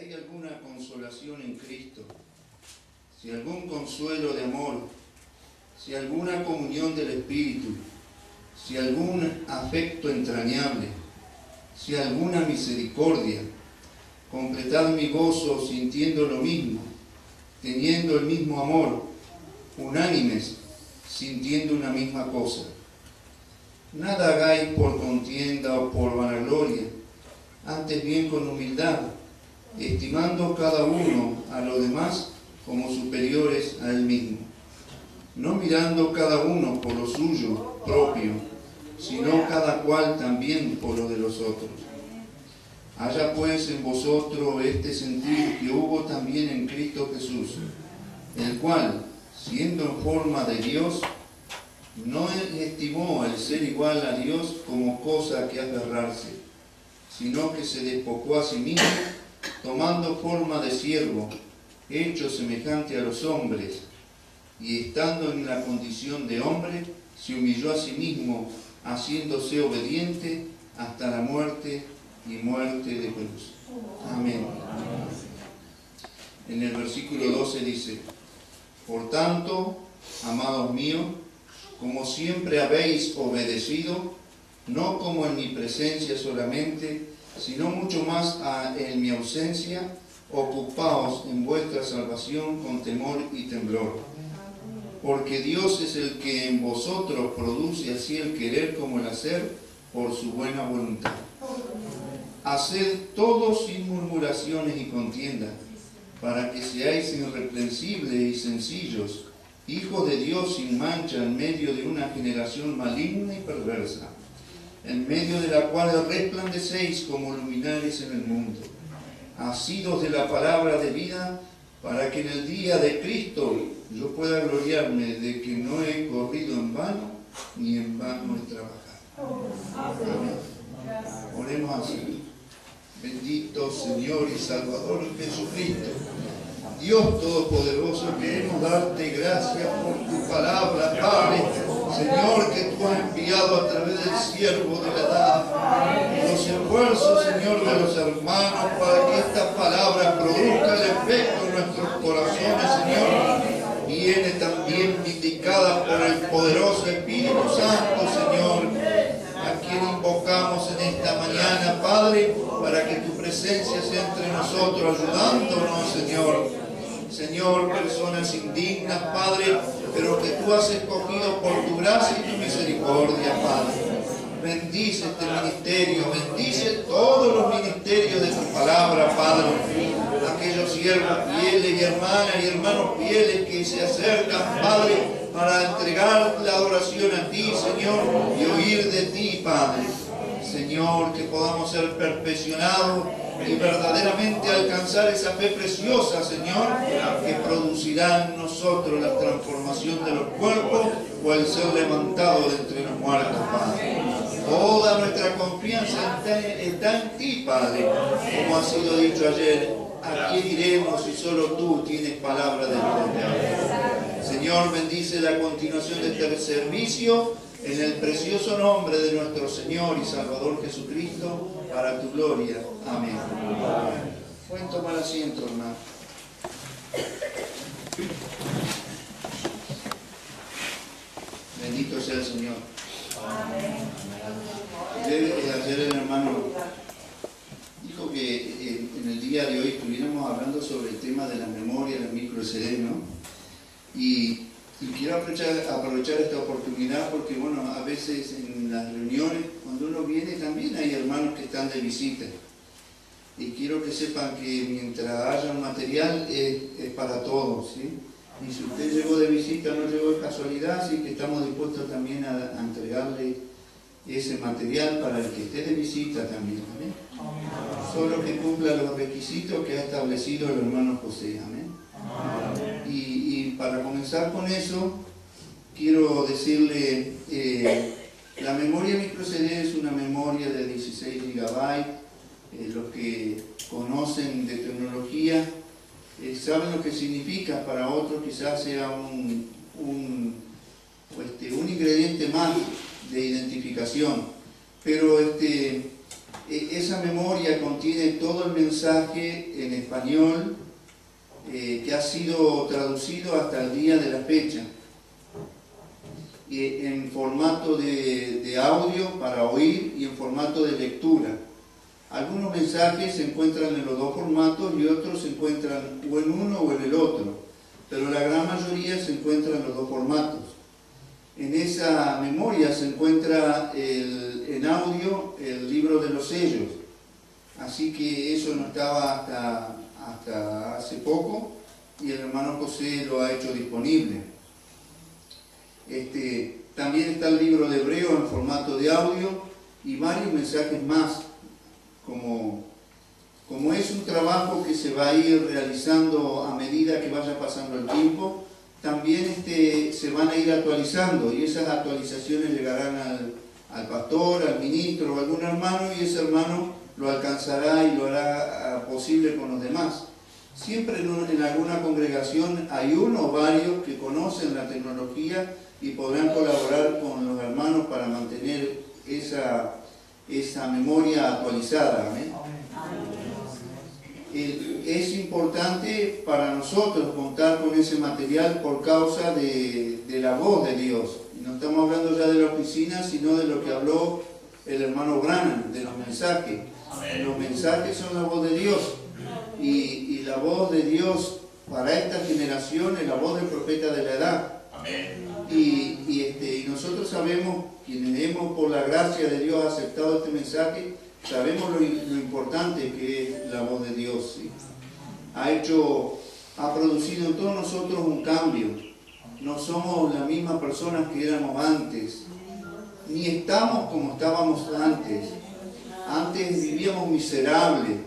hay alguna consolación en Cristo, si algún consuelo de amor, si alguna comunión del Espíritu, si algún afecto entrañable, si alguna misericordia, completad mi gozo sintiendo lo mismo, teniendo el mismo amor, unánimes, sintiendo una misma cosa. Nada hagáis por contienda o por vanagloria, antes bien con humildad, estimando cada uno a los demás como superiores a él mismo, no mirando cada uno por lo suyo propio, sino cada cual también por lo de los otros. Haya pues en vosotros este sentir que hubo también en Cristo Jesús, el cual, siendo en forma de Dios, no estimó el ser igual a Dios como cosa a que aferrarse, sino que se despojó a sí mismo, tomando forma de siervo, hecho semejante a los hombres, y estando en la condición de hombre, se humilló a sí mismo, haciéndose obediente hasta la muerte y muerte de cruz. Amén. En el versículo 12 dice: por tanto, amados míos, como siempre habéis obedecido, no como en mi presencia solamente, sino mucho más en mi ausencia, ocupaos en vuestra salvación con temor y temblor. Porque Dios es el que en vosotros produce así el querer como el hacer por su buena voluntad. Haced todo sin murmuraciones y contiendas, para que seáis irreprensibles y sencillos, hijos de Dios sin mancha en medio de una generación maligna y perversa, en medio de la cual resplandecéis como luminares en el mundo, asidos de la palabra de vida, para que en el día de Cristo yo pueda gloriarme de que no he corrido en vano, ni en vano he trabajado. Amén. Oremos así. Bendito Señor y Salvador Jesucristo, Dios Todopoderoso, queremos darte gracias por tu palabra, Padre, Señor, que tú has enviado a través del siervo de la edad, los esfuerzos, Señor, de los hermanos, para que esta palabra produzca el efecto en nuestros corazones, Señor, viene también vindicada por el poderoso Espíritu Santo, Señor, a quien invocamos en esta mañana, Padre, para que tu presencia sea entre nosotros, ayudándonos, Señor. Señor, personas indignas, Padre, pero que tú has escogido por tu gracia y tu misericordia, Padre. Bendice este ministerio, bendice todos los ministerios de tu palabra, Padre. Aquellos siervos fieles y hermanos fieles que se acercan, Padre, para entregar la adoración a ti, Señor, y oír de ti, Padre. Señor, que podamos ser perfeccionados y verdaderamente alcanzar esa fe preciosa, Señor, que producirá en nosotros la transformación de los cuerpos o el ser levantado de entre los muertos, Padre. Toda nuestra confianza está en ti, Padre, como ha sido dicho ayer. ¿A quién iremos si solo tú tienes palabra de vida? Señor, bendice la continuación de este servicio en el precioso nombre de nuestro Señor y Salvador Jesucristo, para tu gloria. Amén. Pueden tomar asiento, hermano. Bendito sea el Señor. Ayer el hermano dijo que en el día de hoy estuviéramos hablando sobre el tema de la memoria, la micro SD, ¿no? Y quiero aprovechar esta oportunidad porque, bueno, a veces en las reuniones, cuando uno viene, también hay hermanos que están de visita. Y quiero que sepan que mientras haya un material es para todos, ¿sí? Y si usted llegó de visita, no llegó de casualidad, así que estamos dispuestos también a entregarle ese material para el que esté de visita también, ¿amén? Solo que cumpla los requisitos que ha establecido el hermano José, ¿amén? Y para comenzar con eso, quiero decirle, la memoria micro CD es una memoria de 16 GB. Los que conocen de tecnología saben lo que significa. Para otros quizás sea un ingrediente más de identificación, pero esa memoria contiene todo el mensaje en español que ha sido traducido hasta el día de la fecha, en formato de audio para oír y en formato de lectura. Algunos mensajes se encuentran en los dos formatos y otros se encuentran o en uno o en el otro, pero la gran mayoría se encuentra en los dos formatos. En esa memoria se encuentra en audio el libro de los sellos, así que eso no estaba hasta hace poco y el hermano José lo ha hecho disponible. También está el libro de Hebreo en formato de audio y varios mensajes más. Como es un trabajo que se va a ir realizando a medida que vaya pasando el tiempo, también se van a ir actualizando y esas actualizaciones llegarán al pastor, al ministro o a algún hermano y ese hermano lo alcanzará y lo hará posible con los demás. Siempre en alguna congregación hay uno o varios que conocen la tecnología y podrán colaborar con los hermanos para mantener esa memoria actualizada. ¿Amén? Es importante para nosotros contar con ese material por causa de la voz de Dios. No estamos hablando ya de la oficina, sino de lo que habló el hermano Branham, de los mensajes. Los mensajes son la voz de Dios y la voz de Dios para esta generación es la voz del profeta de la edad. Y nosotros sabemos, quienes hemos por la gracia de Dios aceptado este mensaje, sabemos lo importante que es la voz de Dios. ¿Sí? Ha producido en todos nosotros un cambio. No somos las mismas personas que éramos antes, ni estamos como estábamos antes. Antes vivíamos miserables,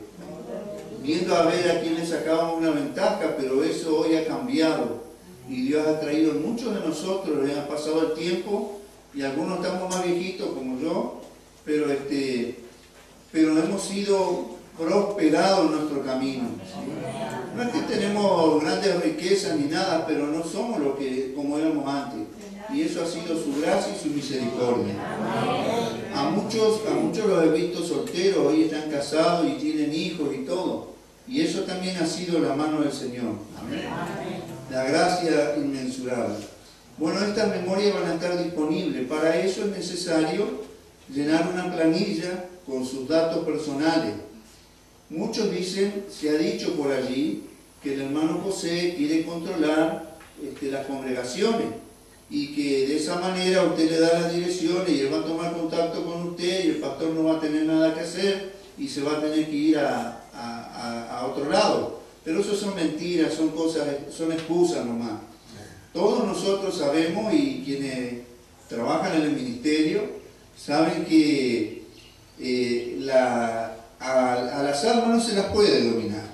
viendo a ver a quién le sacábamos una ventaja, pero eso hoy ha cambiado. Y Dios ha traído en muchos de nosotros, les ha pasado el tiempo, y algunos estamos más viejitos como yo, pero hemos sido prosperados en nuestro camino. ¿Sí? No es que tenemos grandes riquezas ni nada, pero no somos como éramos antes. Y eso ha sido su gracia y su misericordia. A muchos los he visto solteros, hoy están casados y tienen hijos y todo. Y eso también ha sido la mano del Señor. Amén. La gracia inmensurable. Bueno, estas memorias van a estar disponibles. Para eso es necesario llenar una planilla con sus datos personales. Muchos dicen, se ha dicho por allí, que el hermano José quiere controlar las congregaciones y que de esa manera usted le da las direcciones y él va a tomar contacto con usted y el pastor no va a tener nada que hacer y se va a tener que ir a otro lado. Pero eso son mentiras, son excusas nomás. Todos nosotros sabemos, y quienes trabajan en el ministerio saben que a las almas no se las puede dominar.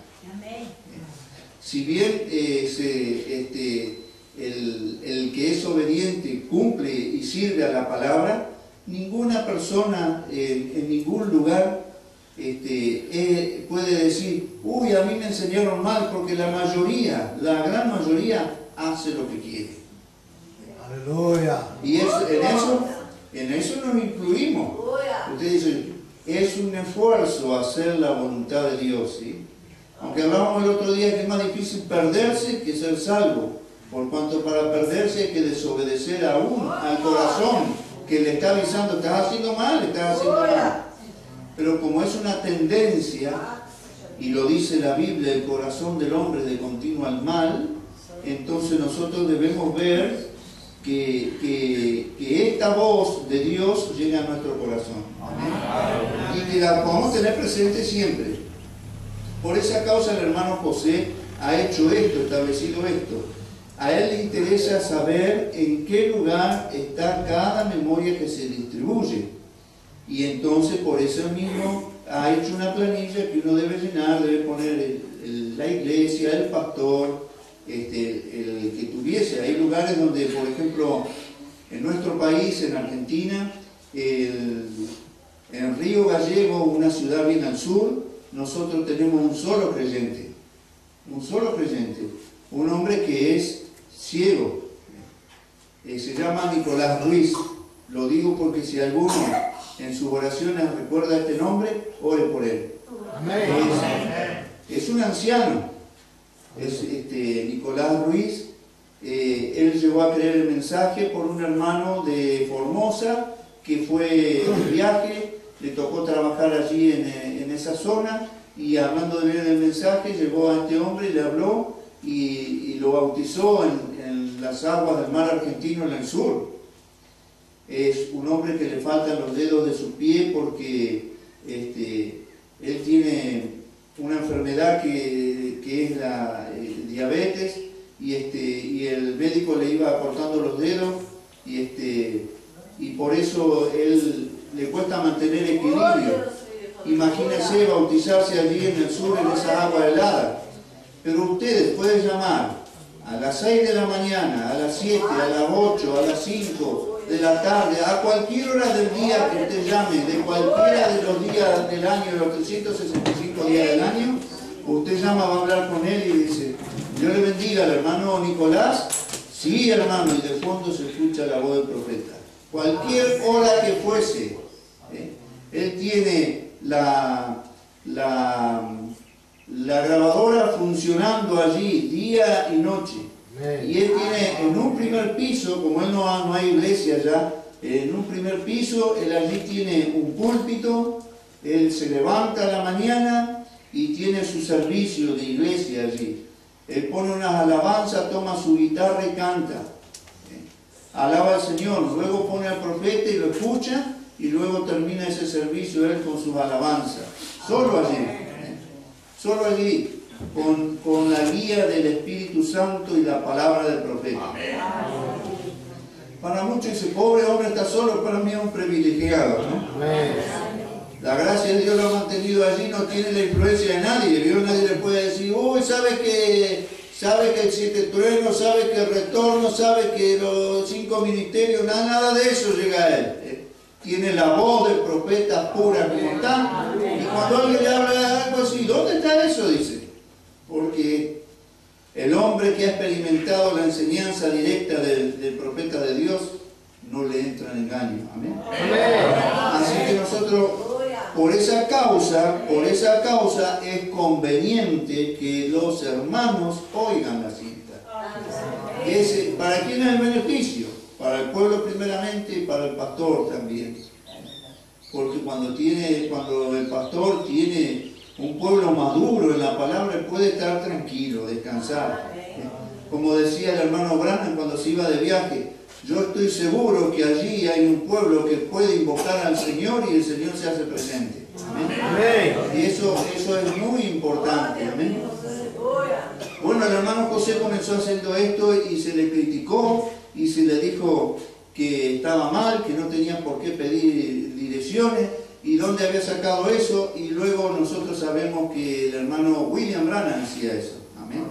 Si bien el que es obediente cumple y sirve a la palabra, ninguna persona en ningún lugar puede decir, uy, a mí me enseñaron mal, porque la gran mayoría hace lo que quiere. Aleluya. Y en eso nos incluimos. Usted dice, es un esfuerzo hacer la voluntad de Dios, ¿sí? Aunque hablábamos el otro día que es más difícil perderse que ser salvo, por cuanto para perderse hay que desobedecer al corazón que le está avisando, estás haciendo mal, estás haciendo mal. Pero como es una tendencia, y lo dice la Biblia, el corazón del hombre de continuo al mal, entonces nosotros debemos ver que esta voz de Dios llega a nuestro corazón. Amén. Y que la podamos tener presente siempre. Por esa causa el hermano José ha hecho esto, establecido esto. A él le interesa saber en qué lugar está cada memoria que se distribuye. Y entonces por eso mismo ha hecho una planilla que uno debe llenar, debe poner la iglesia, el pastor, el que tuviese. Hay lugares donde, por ejemplo, en nuestro país, en Argentina, en Río Gallego, una ciudad bien al sur, nosotros tenemos un solo creyente, un hombre que es ciego, se llama Nicolás Ruiz. Lo digo porque si alguno en sus oraciones recuerda este nombre, ore por él. Es un anciano, es Nicolás Ruiz. Él llegó a creer el mensaje por un hermano de Formosa que fue de viaje, le tocó trabajar allí en esa zona, y hablando de ver el mensaje llegó a este hombre, le habló y lo bautizó en las aguas del mar argentino en el sur. Es un hombre que le faltan los dedos de su pie porque él tiene una enfermedad que es la diabetes, y el médico le iba cortando los dedos, y por eso él le cuesta mantener equilibrio. Imagínense bautizarse allí en el sur en esa agua helada. Pero ustedes pueden llamar a las 6 de la mañana, a las 7, a las 8, a las 5 de la tarde, a cualquier hora del día que usted llame, de cualquiera de los días del año, de los 365 días del año, usted llama, va a hablar con él y dice: Dios le bendiga al hermano Nicolás. Sí, hermano, y de fondo se escucha la voz del profeta. Cualquier hora que fuese, él tiene la grabadora funcionando allí día y noche. Y él tiene en un primer piso, como él no hay iglesia ya, en un primer piso, él allí tiene un púlpito, él se levanta a la mañana y tiene su servicio de iglesia allí. Él pone unas alabanzas, toma su guitarra y canta. Alaba al Señor, luego pone al profeta y lo escucha, y luego termina ese servicio él con sus alabanzas. Solo allí, con la guía del Espíritu Santo y la palabra del profeta. Para muchos dice: pobre hombre está solo, para mí es un privilegiado, ¿no? La gracia de Dios lo ha mantenido allí, no tiene la influencia de nadie. Dios, nadie le puede decir: uy, sabe que el 7 truenos, sabe que el retorno, sabe que los 5 ministerios, nada de eso llega a él. Tiene la voz del profeta pura como está. Y cuando alguien le habla de algo así, ¿dónde está eso? Dice. Porque el hombre que ha experimentado la enseñanza directa del profeta de Dios, no le entra en engaño. Amén. Así que nosotros, por esa causa es conveniente que los hermanos oigan la cinta. ¿Para quién es el beneficio? Para el pueblo primeramente y para el pastor también. Porque cuando el pastor tiene un pueblo maduro en la palabra, él puede estar tranquilo, descansar. Como decía el hermano Branham cuando se iba de viaje: yo estoy seguro que allí hay un pueblo que puede invocar al Señor y el Señor se hace presente. Amén. Y eso es muy importante. Amén. Bueno, el hermano José comenzó haciendo esto y se le criticó y se le dijo que estaba mal, que no tenía por qué pedir direcciones y dónde había sacado eso, y luego nosotros sabemos que el hermano William Branham hacía eso. Amén.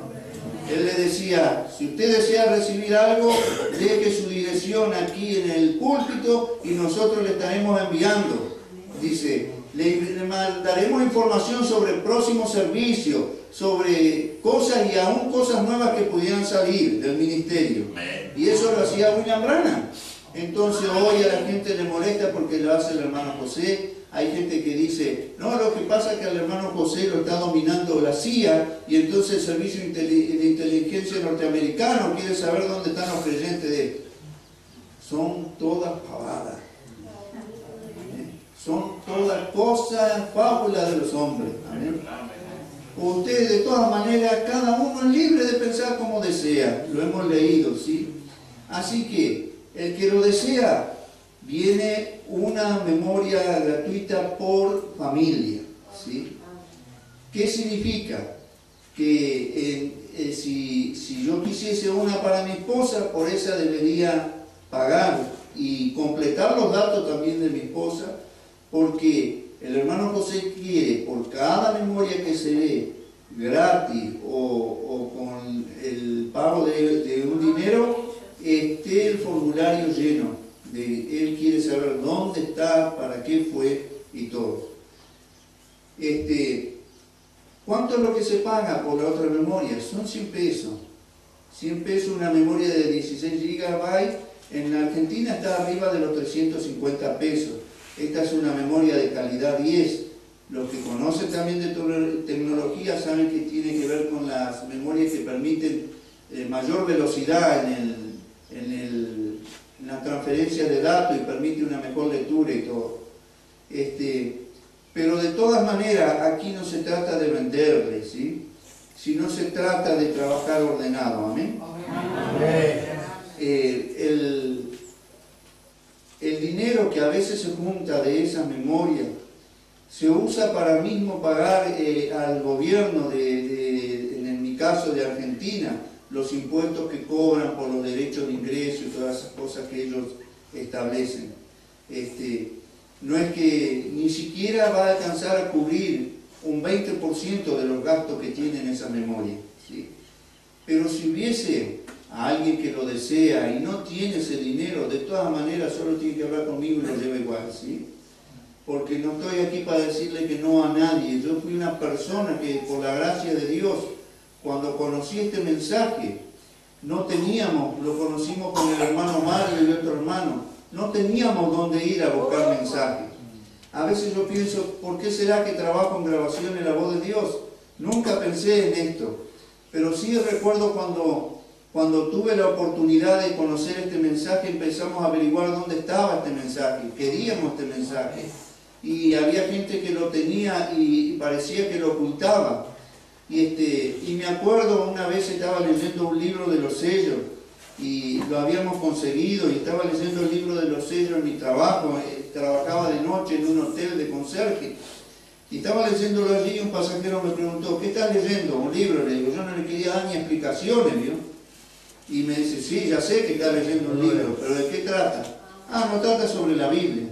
Él le decía: si usted desea recibir algo, deje su dirección aquí en el púlpito y nosotros le estaremos enviando. Dice: le mandaremos información sobre el próximo servicio, sobre cosas y aún cosas nuevas que pudieran salir del ministerio. Y eso lo hacía William Branham. Entonces hoy a la gente le molesta porque lo hace el hermano José. Hay gente que dice: no, lo que pasa es que al hermano José lo está dominando la CIA, y entonces el servicio de inteligencia norteamericano quiere saber dónde están los creyentes de él. Son todas pavadas. Son todas cosas, fábulas de los hombres. Amén. Ustedes, de todas maneras, cada uno es libre de pensar como desea. Lo hemos leído, ¿sí? Así que el que lo desea, viene una memoria gratuita por familia, ¿sí? ¿Qué significa? Que si yo quisiese una para mi esposa, por esa debería pagar y completar los datos también de mi esposa, porque el hermano José quiere, por cada memoria que se dé gratis o con el pago de un dinero, esté el formulario lleno. Él quiere saber dónde está, para qué fue y todo. ¿Cuánto es lo que se paga por la otra memoria? Son 100 pesos. 100 pesos una memoria de 16 GB. En Argentina está arriba de los 350 pesos. Esta es una memoria de calidad 10. Los que conocen también de tecnología saben que tiene que ver con las memorias que permiten mayor velocidad en la transferencia de datos y permite una mejor lectura y todo. Pero de todas maneras, aquí no se trata de venderle, ¿sí? Sino se trata de trabajar ordenado. ¿Amén? El dinero que a veces se junta de esas memorias se usa para mismo pagar al gobierno en mi caso de Argentina, los impuestos que cobran por los derechos de ingreso y todas esas cosas que ellos establecen. No es que ni siquiera va a alcanzar a cubrir un 20% de los gastos que tienen esa memoria, ¿sí? Pero si hubiese a alguien que lo desea y no tiene ese dinero, de todas maneras solo tiene que hablar conmigo y lo lleva igual, ¿sí? Porque no estoy aquí para decirle que no a nadie. Yo fui una persona que, por la gracia de Dios, cuando conocí este mensaje, no teníamos, lo conocimos con el hermano Mario y otro hermano, no teníamos dónde ir a buscar mensajes. A veces yo pienso, ¿por qué será que trabajo en grabación en la voz de Dios? Nunca pensé en esto, pero sí recuerdo cuando tuve la oportunidad de conocer este mensaje, empezamos a averiguar dónde estaba este mensaje, queríamos este mensaje. Y había gente que lo tenía y parecía que lo ocultaba. Y me acuerdo, una vez estaba leyendo un libro de los sellos, y lo habíamos conseguido, y estaba leyendo el libro de los sellos en mi trabajo, trabajaba de noche en un hotel de conserje, y estaba leyéndolo allí y un pasajero me preguntó, ¿qué estás leyendo? Un libro, le digo, yo no le quería dar ni explicaciones, ¿vio? Y me dice, sí, ya sé que está leyendo un libro, pero ¿de qué trata? Ah, no trata sobre la Biblia.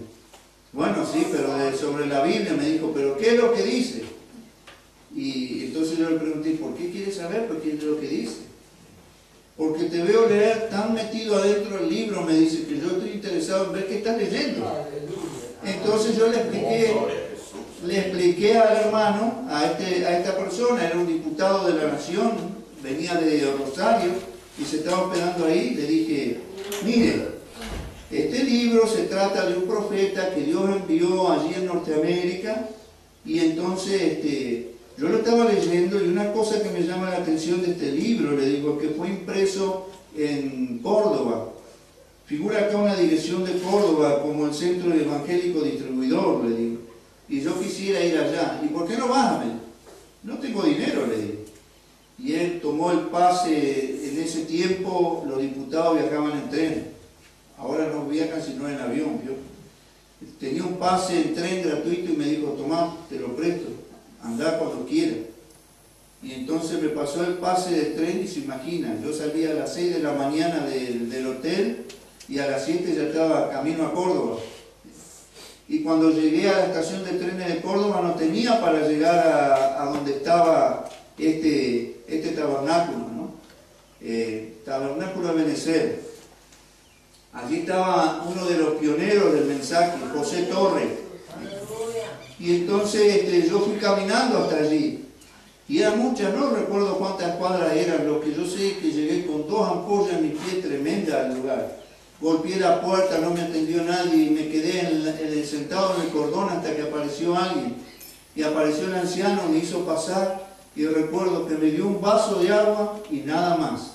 Bueno, sí, pero sobre la Biblia me dijo, ¿pero qué es lo que dice? Y entonces yo le pregunté, ¿por qué quieres saber? ¿Por qué es lo que dice? Porque te veo leer tan metido adentro del libro, me dice, que yo estoy interesado en ver qué estás leyendo. Entonces yo le expliqué al hermano, a esta persona, era un diputado de la Nación, venía de Rosario y se estaba hospedando ahí. Le dije, mire, este libro se trata de un profeta que Dios envió allí en Norteamérica, y entonces yo lo estaba leyendo, y una cosa que me llama la atención de este libro, le digo, que fue impreso en Córdoba. Figura acá una dirección de Córdoba como el Centro Evangélico Distribuidor, le digo, y yo quisiera ir allá. ¿Y por qué no vas? No tengo dinero, le digo. Y él tomó el pase. En ese tiempo los diputados viajaban en tren. Ahora no viajan sino en avión, ¿vio? Tenía un pase en tren gratuito y me dijo, tomá, te lo presto, andá cuando quieras. Y entonces me pasó el pase de tren y se imagina, yo salía a las 6 de la mañana del hotel y a las 7 ya estaba camino a Córdoba. Y cuando llegué a la estación de trenes de Córdoba no tenía para llegar a donde estaba este tabernáculo, ¿no? Tabernáculo de Benecer. Allí estaba uno de los pioneros del mensaje, José Torres. Y entonces yo fui caminando hasta allí. Y eran muchas, no recuerdo cuántas cuadras eran, lo que yo sé es que llegué con 2 ampollas en mi pie tremendas al lugar. Golpeé la puerta, no me atendió nadie y me quedé sentado en el cordón hasta que apareció alguien. Y apareció el anciano, me hizo pasar y recuerdo que me dio un vaso de agua y nada más.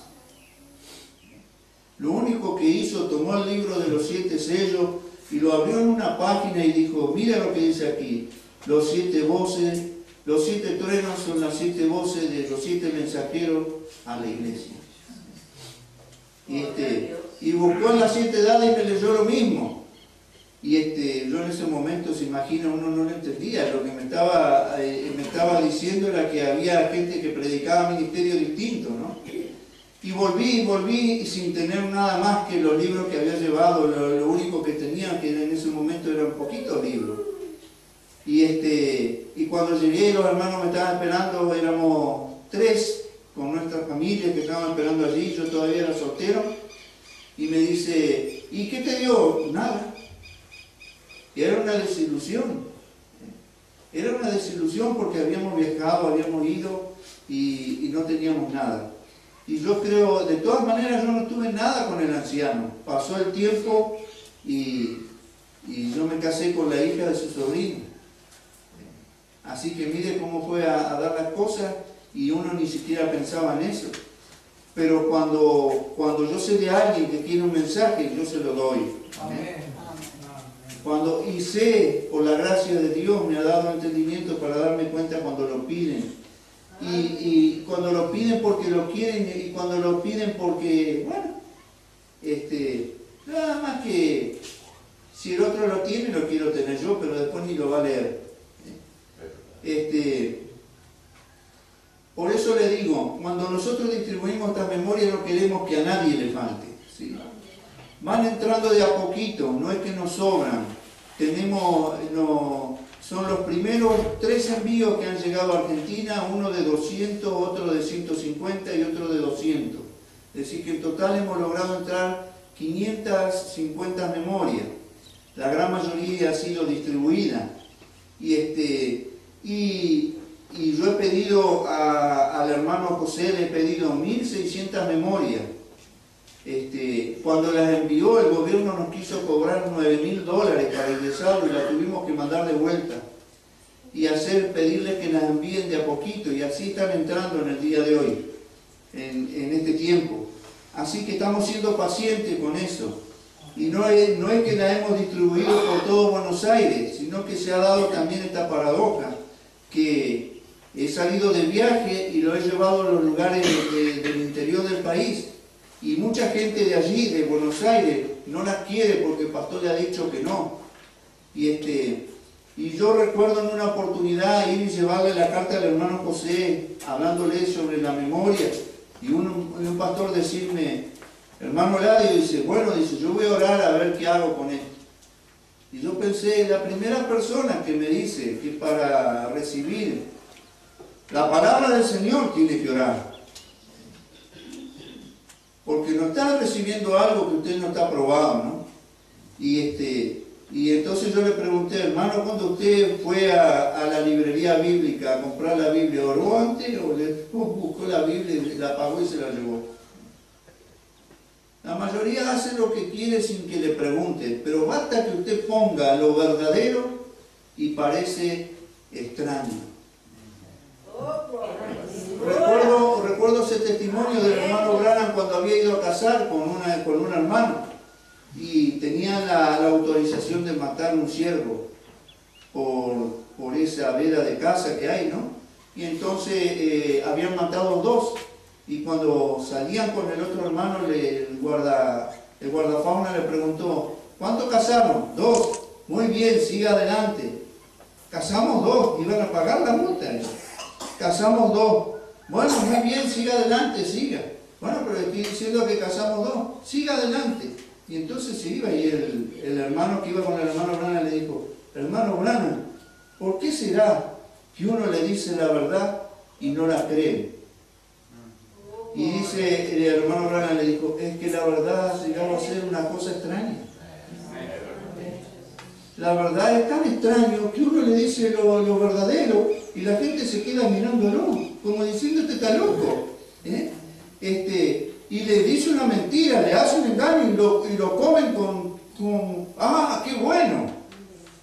Lo único que hizo, tomó el libro de los 7 sellos y lo abrió en una página y dijo, mira lo que dice aquí, los 7 voces, los 7 truenos son las 7 voces de los 7 mensajeros a la iglesia. Y buscó en las 7 edades y me leyó lo mismo. Y yo en ese momento, se imagina, uno no lo entendía, lo que me estaba diciendo era que había gente que predicaba ministerio distinto, ¿no? Y volví sin tener nada más que los libros que había llevado, lo único que tenía, que en ese momento eran poquitos libros. Y cuando llegué, los hermanos me estaban esperando, éramos 3 con nuestra familia que estaban esperando allí, yo todavía era soltero, y me dice, ¿y qué te dio? Nada. Y era una desilusión. Era una desilusión porque habíamos viajado, habíamos ido y no teníamos nada. Y yo creo, de todas maneras, yo no tuve nada con el anciano. Pasó el tiempo y yo yo me casé con la hija de su sobrino. Así que mire cómo fue a dar las cosas y uno ni siquiera pensaba en eso. Pero cuando yo sé de alguien que quiere un mensaje, yo se lo doy. Y sé, por la gracia de Dios, me ha dado entendimiento para darme cuenta cuando lo piden. Y cuando lo piden porque lo quieren y cuando lo piden porque, bueno, nada más que si el otro lo tiene, lo quiero tener yo, pero después ni lo va a leer. Por eso le digo, cuando nosotros distribuimos estas memorias no queremos que a nadie le falte, ¿sí? Van entrando de a poquito, no es que nos sobran. Son los primeros 3 envíos que han llegado a Argentina, uno de 200, otro de 150 y otro de 200. Es decir, que en total hemos logrado entrar 550 memorias. La gran mayoría ha sido distribuida. Y yo he pedido al hermano José, le he pedido 1600 memorias. Cuando las envió, el gobierno nos quiso cobrar $9.000 para ingresarlo y la tuvimos que mandar de vuelta. Y pedirles que las envíen de a poquito, y así están entrando en el día de hoy, en este tiempo. Así que estamos siendo pacientes con eso. Y no es que la hemos distribuido por todo Buenos Aires, sino que se ha dado también esta paradoja, que he salido de viaje y lo he llevado a los lugares del interior del país. Y mucha gente de allí, de Buenos Aires, no las quiere porque el pastor le ha dicho que no. Y yo recuerdo en una oportunidad ir y llevarle la carta al hermano José, hablándole sobre la memoria, y un pastor decirme, hermano Eladio, dice, bueno, yo voy a orar a ver qué hago con esto. Y yo pensé, la primera persona que me dice que para recibir la palabra del Señor tiene que orar. Porque no está recibiendo algo que usted no está probado, ¿no? Y entonces yo le pregunté, hermano, cuando usted fue a la librería bíblica a comprar la Biblia, ¿oró antes o buscó la Biblia y la pagó y se la llevó? La mayoría hace lo que quiere sin que le pregunte, pero basta que usted ponga lo verdadero y parece extraño. Recuerdo ese testimonio del hermano Branham cuando había ido a casar con un hermano y tenía la autorización de matar un ciervo por esa veda de casa que hay, ¿no? Y entonces habían matado 2 y cuando salían con el otro hermano el guardafauna le preguntó, ¿cuánto cazaron? 2. Muy bien, siga adelante. Cazamos 2, iban a pagar la multa. Cazamos 2. Bueno, muy bien, siga adelante, siga. Bueno, pero estoy diciendo que cazamos 2. Siga adelante. Y entonces se iba y el hermano que iba con el hermano Branham le dijo, hermano Branham, ¿por qué será que uno le dice la verdad y no la cree? Y dice, el hermano Branham le dijo, es que la verdad ha llegado a ser una cosa extraña. La verdad es tan extraño que uno le dice lo verdadero y la gente se queda mirándolo, como diciendo, este está loco. Y le dice una mentira, le hace un engaño y lo comen con ¡ah, qué bueno!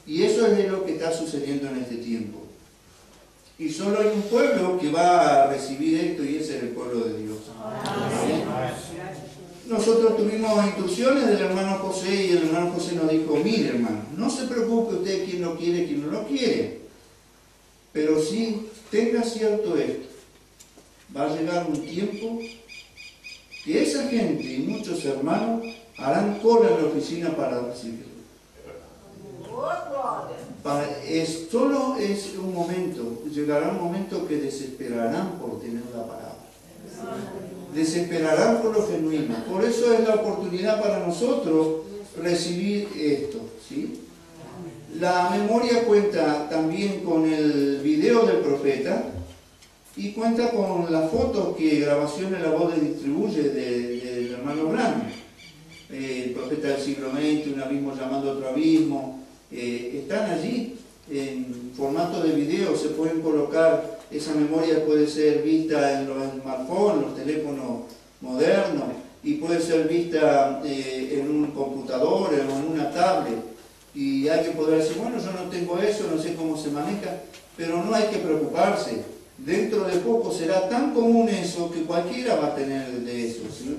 Y eso es lo que está sucediendo en este tiempo. Y solo hay un pueblo que va a recibir esto y ese es el pueblo de Dios. Nosotros tuvimos instrucciones del hermano José y el hermano José nos dijo, mire hermano, no se preocupe usted quién lo quiere, quién no lo quiere, pero sí tenga cierto esto, va a llegar un tiempo que esa gente y muchos hermanos harán cola en la oficina para recibirlo. Solo es un momento, llegará un momento que desesperarán por tener la palabra. Desesperarán por lo genuino. Por eso es la oportunidad para nosotros recibir esto, ¿sí? La memoria cuenta también con el video del profeta y cuenta con las fotos que Grabaciones La Voz distribuye del hermano Branham. El profeta del siglo XX, un abismo llamando otro abismo, están allí en formato de video, se pueden colocar. Esa memoria puede ser vista en los smartphones, los teléfonos modernos, y puede ser vista en un computador o en una tablet. Y hay que poder decir, bueno, yo no tengo eso, no sé cómo se maneja, pero no hay que preocuparse. Dentro de poco será tan común eso que cualquiera va a tener de eso, ¿sí?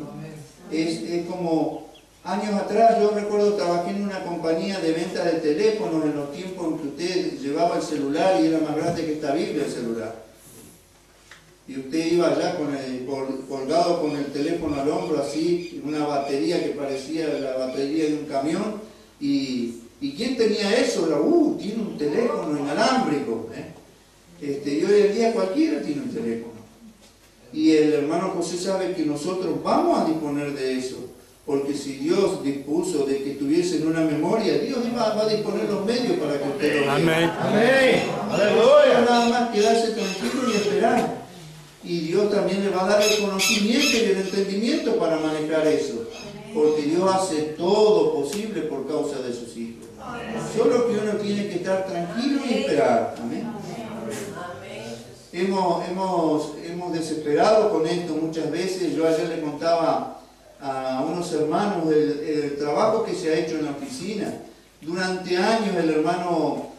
Es como años atrás, yo recuerdo, trabajé en una compañía de venta de teléfonos en los tiempos en que usted llevaba el celular y era más grande que esta Biblia el celular. Y usted iba allá colgado con el teléfono al hombro, así, una batería que parecía la batería de un camión. ¿Y quién tenía eso? Era, tiene un teléfono inalámbrico. Y hoy en día cualquiera tiene un teléfono. Y el hermano José sabe que nosotros vamos a disponer de eso. Porque si Dios dispuso de que tuviesen una memoria, Dios va a disponer los medios para que usted lo vea. Amén. Amén. Aleluya. Nada más quedarse tranquilo y esperar. Y Dios también le va a dar el conocimiento y el entendimiento para manejar eso. Porque Dios hace todo posible por causa de sus hijos. Solo que uno tiene que estar tranquilo y esperar. Amén. Hemos desesperado con esto muchas veces. Yo ayer le contaba a unos hermanos el trabajo que se ha hecho en la oficina. Durante años el hermano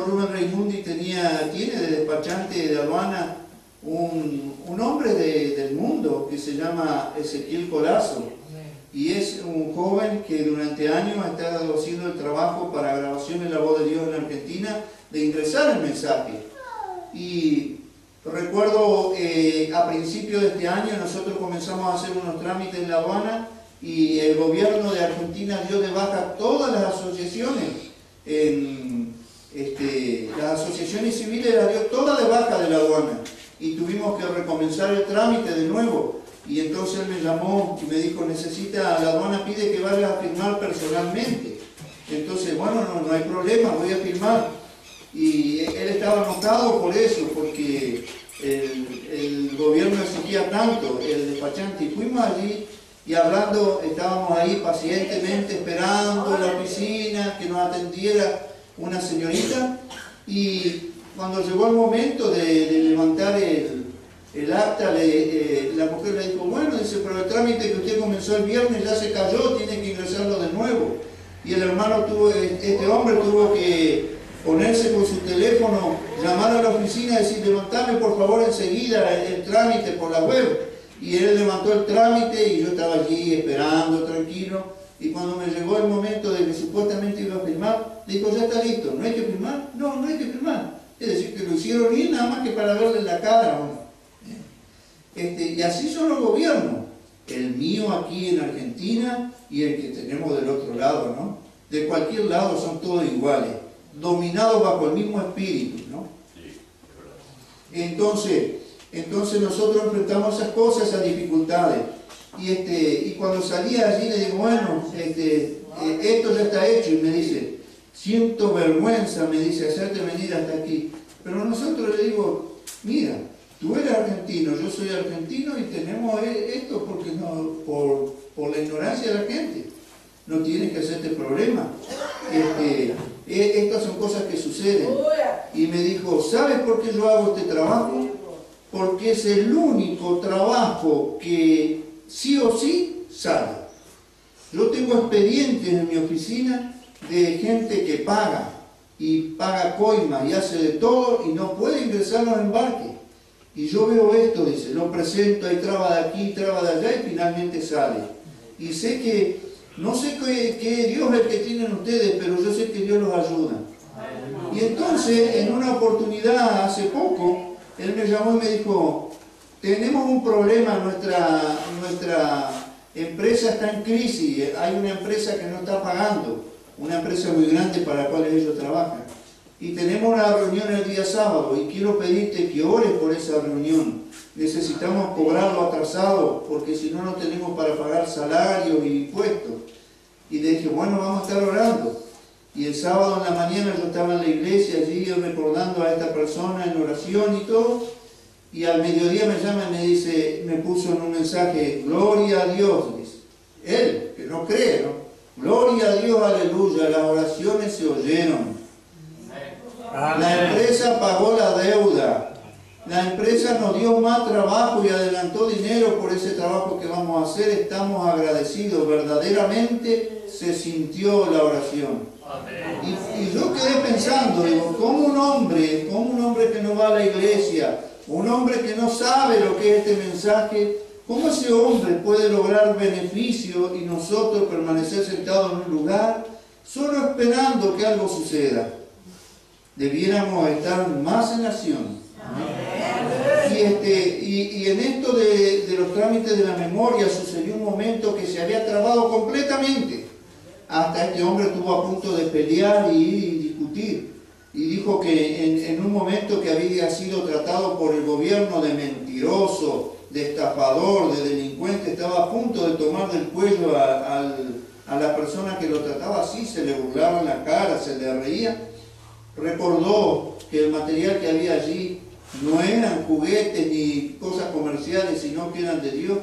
Rubén Raimundi tiene de despachante de aduana un hombre del mundo que se llama Ezequiel Colazo. Y es un joven que durante años ha estado haciendo el trabajo para grabación en la voz de Dios en Argentina, de ingresar el mensaje. Y recuerdo a principios de este año nosotros comenzamos a hacer unos trámites en la aduana y el gobierno de Argentina dio de baja todas las asociaciones. Las asociaciones civiles las dio todas de baja de la aduana y tuvimos que recomenzar el trámite de nuevo. Y entonces él me llamó y me dijo, la aduana pide que vaya a firmar personalmente. Entonces, bueno, no hay problema, voy a firmar. Y él estaba enojado por eso, porque el gobierno exigía tanto, el despachante. Y fuimos allí y hablando, estábamos ahí pacientemente esperando en la oficina que nos atendiera una señorita. Y cuando llegó el momento de levantar el acta, la mujer le dijo, bueno, dice, pero el trámite que usted comenzó el viernes ya se cayó, tiene que ingresarlo de nuevo. Y el hermano este hombre tuvo que ponerse con su teléfono, llamar a la oficina y decir, levantame por favor enseguida el trámite por la web. Y él levantó el trámite y yo estaba allí esperando tranquilo. Y cuando me llegó el momento de que supuestamente iba a firmar, dijo, ya está listo, ¿no hay que firmar? No hay que firmar. Es decir, que lo hicieron bien nada más que para verle la cara, ¿no? Y así son los gobiernos, el mío aquí en Argentina y el que tenemos del otro lado, ¿no? De cualquier lado son todos iguales, dominados bajo el mismo espíritu, ¿no? Entonces nosotros enfrentamos esas cosas, esas dificultades. Y cuando salía allí le digo, bueno, esto ya está hecho, y me dice, siento vergüenza, me dice, hacerte venir hasta aquí. Pero nosotros le digo, mira, tú eres argentino, yo soy argentino y tenemos esto porque por la ignorancia de la gente. No tienes que hacerte problema. Estas son cosas que suceden. Y me dijo, ¿sabes por qué yo hago este trabajo? Porque es el único trabajo que sí o sí sale. Yo tengo expedientes en mi oficina de gente que paga y paga coima y hace de todo y no puede ingresar los embarques. Y yo veo esto, dice, lo presento, hay traba de aquí, traba de allá y finalmente sale. Y sé que, no sé qué Dios es el que tienen ustedes, pero yo sé que Dios los ayuda. Y entonces, en una oportunidad hace poco, él me llamó y me dijo, tenemos un problema, nuestra empresa está en crisis, hay una empresa que no está pagando, una empresa muy grande para la cual ellos trabajan. Y tenemos una reunión el día sábado y quiero pedirte que ores por esa reunión. Necesitamos cobrarlo atrasado porque si no, no tenemos para pagar salarios y impuestos. Y le dije, bueno, vamos a estar orando. Y el sábado en la mañana yo estaba en la iglesia allí recordando a esta persona en oración y todo. Y al mediodía me llama y me dice, me puso en un mensaje, gloria a Dios, dice. Él, que no cree, ¿no? Gloria a Dios, aleluya, las oraciones se oyeron. La empresa pagó la deuda. La empresa nos dio más trabajo y adelantó dinero por ese trabajo que vamos a hacer. Estamos agradecidos. Verdaderamente se sintió la oración. Y yo quedé pensando, digo, ¿cómo un hombre que no va a la iglesia, un hombre que no sabe lo que es este mensaje, cómo ese hombre puede lograr beneficio y nosotros permanecer sentados en un lugar solo esperando que algo suceda? Debiéramos estar más en acción. Y en esto de los trámites de la memoria sucedió un momento que se había trabado completamente. Hasta este hombre estuvo a punto de pelear y discutir. Y dijo que en un momento que había sido tratado por el gobierno de mentiroso, de estafador, de delincuente, estaba a punto de tomar del cuello a la persona que lo trataba así, se le burlaba en la cara, se le reía. Recordó que el material que había allí no eran juguetes ni cosas comerciales, sino que eran de Dios,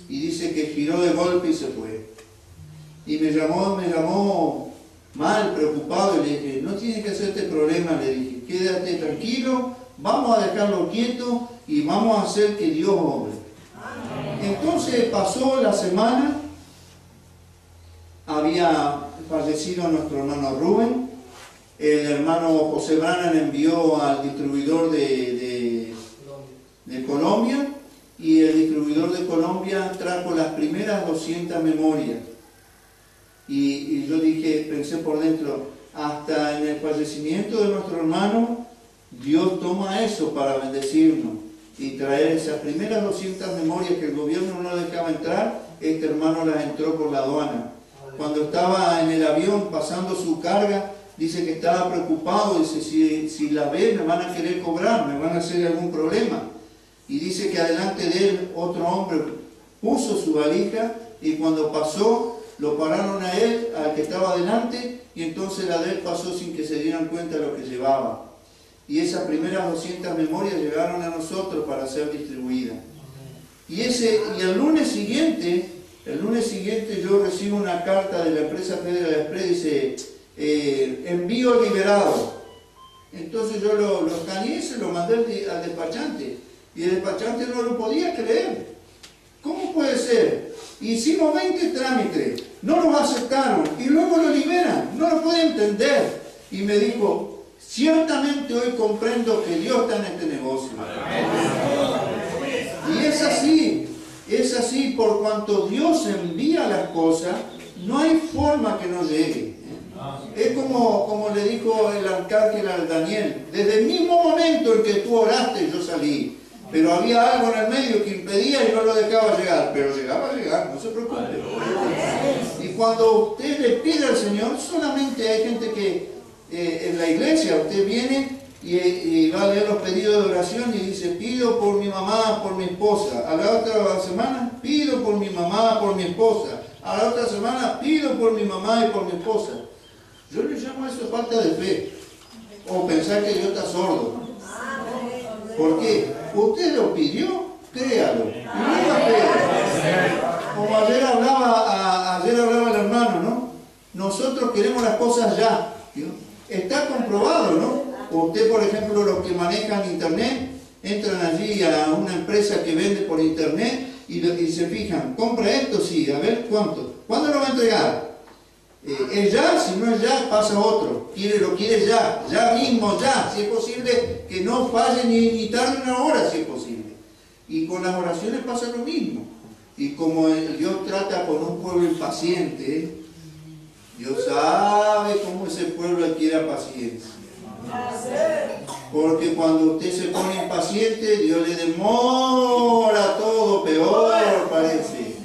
y dice que giró de golpe y se fue. Y me llamó mal, preocupado, y le dije, no tienes que hacerte problema, le dije, quédate tranquilo, vamos a dejarlo quieto y vamos a hacer que Dios obre. Entonces pasó la semana, había fallecido nuestro hermano Rubén, el hermano José Brannan envió al distribuidor de Colombia, y el distribuidor de Colombia trajo las primeras 200 memorias. Y yo dije, pensé por dentro, hasta en el fallecimiento de nuestro hermano, Dios toma eso para bendecirnos y traer esas primeras 200 memorias que el gobierno no dejaba entrar. Este hermano las entró por la aduana. Cuando estaba en el avión pasando su carga, dice que estaba preocupado, dice, si la ven me van a querer cobrar, me van a hacer algún problema. Y dice que adelante de él otro hombre puso su valija, y cuando pasó lo pararon a él, al que estaba adelante, y entonces la de él pasó sin que se dieran cuenta de lo que llevaba. Y esas primeras 200 memorias llegaron a nosotros para ser distribuidas. Y el lunes siguiente yo recibo una carta de la empresa Federal Express, dice, envío liberado. Entonces yo lo escaneé, se lo mandé al despachante, y el despachante no lo podía creer. ¿Cómo puede ser? Hicimos 20 trámites, no los aceptaron y luego lo liberan, no lo puede entender. Y me dijo, ciertamente hoy comprendo que Dios está en este negocio. Y es así, por cuanto Dios envía las cosas, no hay forma que no llegue. Es como le dijo el arcángel al Daniel, desde el mismo momento en que tú oraste yo salí. Pero había algo en el medio que impedía y no lo dejaba llegar. Pero llegaba a llegar, no se preocupe. Y cuando usted le pide al Señor, solamente hay gente que en la iglesia, usted viene y va a leer los pedidos de oración y dice, pido por mi mamá, por mi esposa. A la otra semana, pido por mi mamá, por mi esposa. A la otra semana, pido por mi mamá y por mi esposa. Yo le llamo a eso falta de fe. O pensar que Dios está sordo. ¿Por qué? Usted lo pidió, créalo. Y no como ayer hablaba el hermano, ¿no? Nosotros queremos las cosas ya. Está comprobado, ¿no? Usted, por ejemplo, los que manejan internet, entran allí a una empresa que vende por internet y se fijan, compra esto, sí, a ver cuánto. ¿Cuándo lo va a entregar? Es ya, si no es ya, pasa otro. Lo quiere ya, ya mismo, ya, si es posible, que no falle ni tarde una hora, si es posible. Y con las oraciones pasa lo mismo. Y como Dios trata con un pueblo impaciente, Dios sabe cómo ese pueblo adquiere paciencia. Porque cuando usted se pone impaciente, Dios le demora todo, peor parece.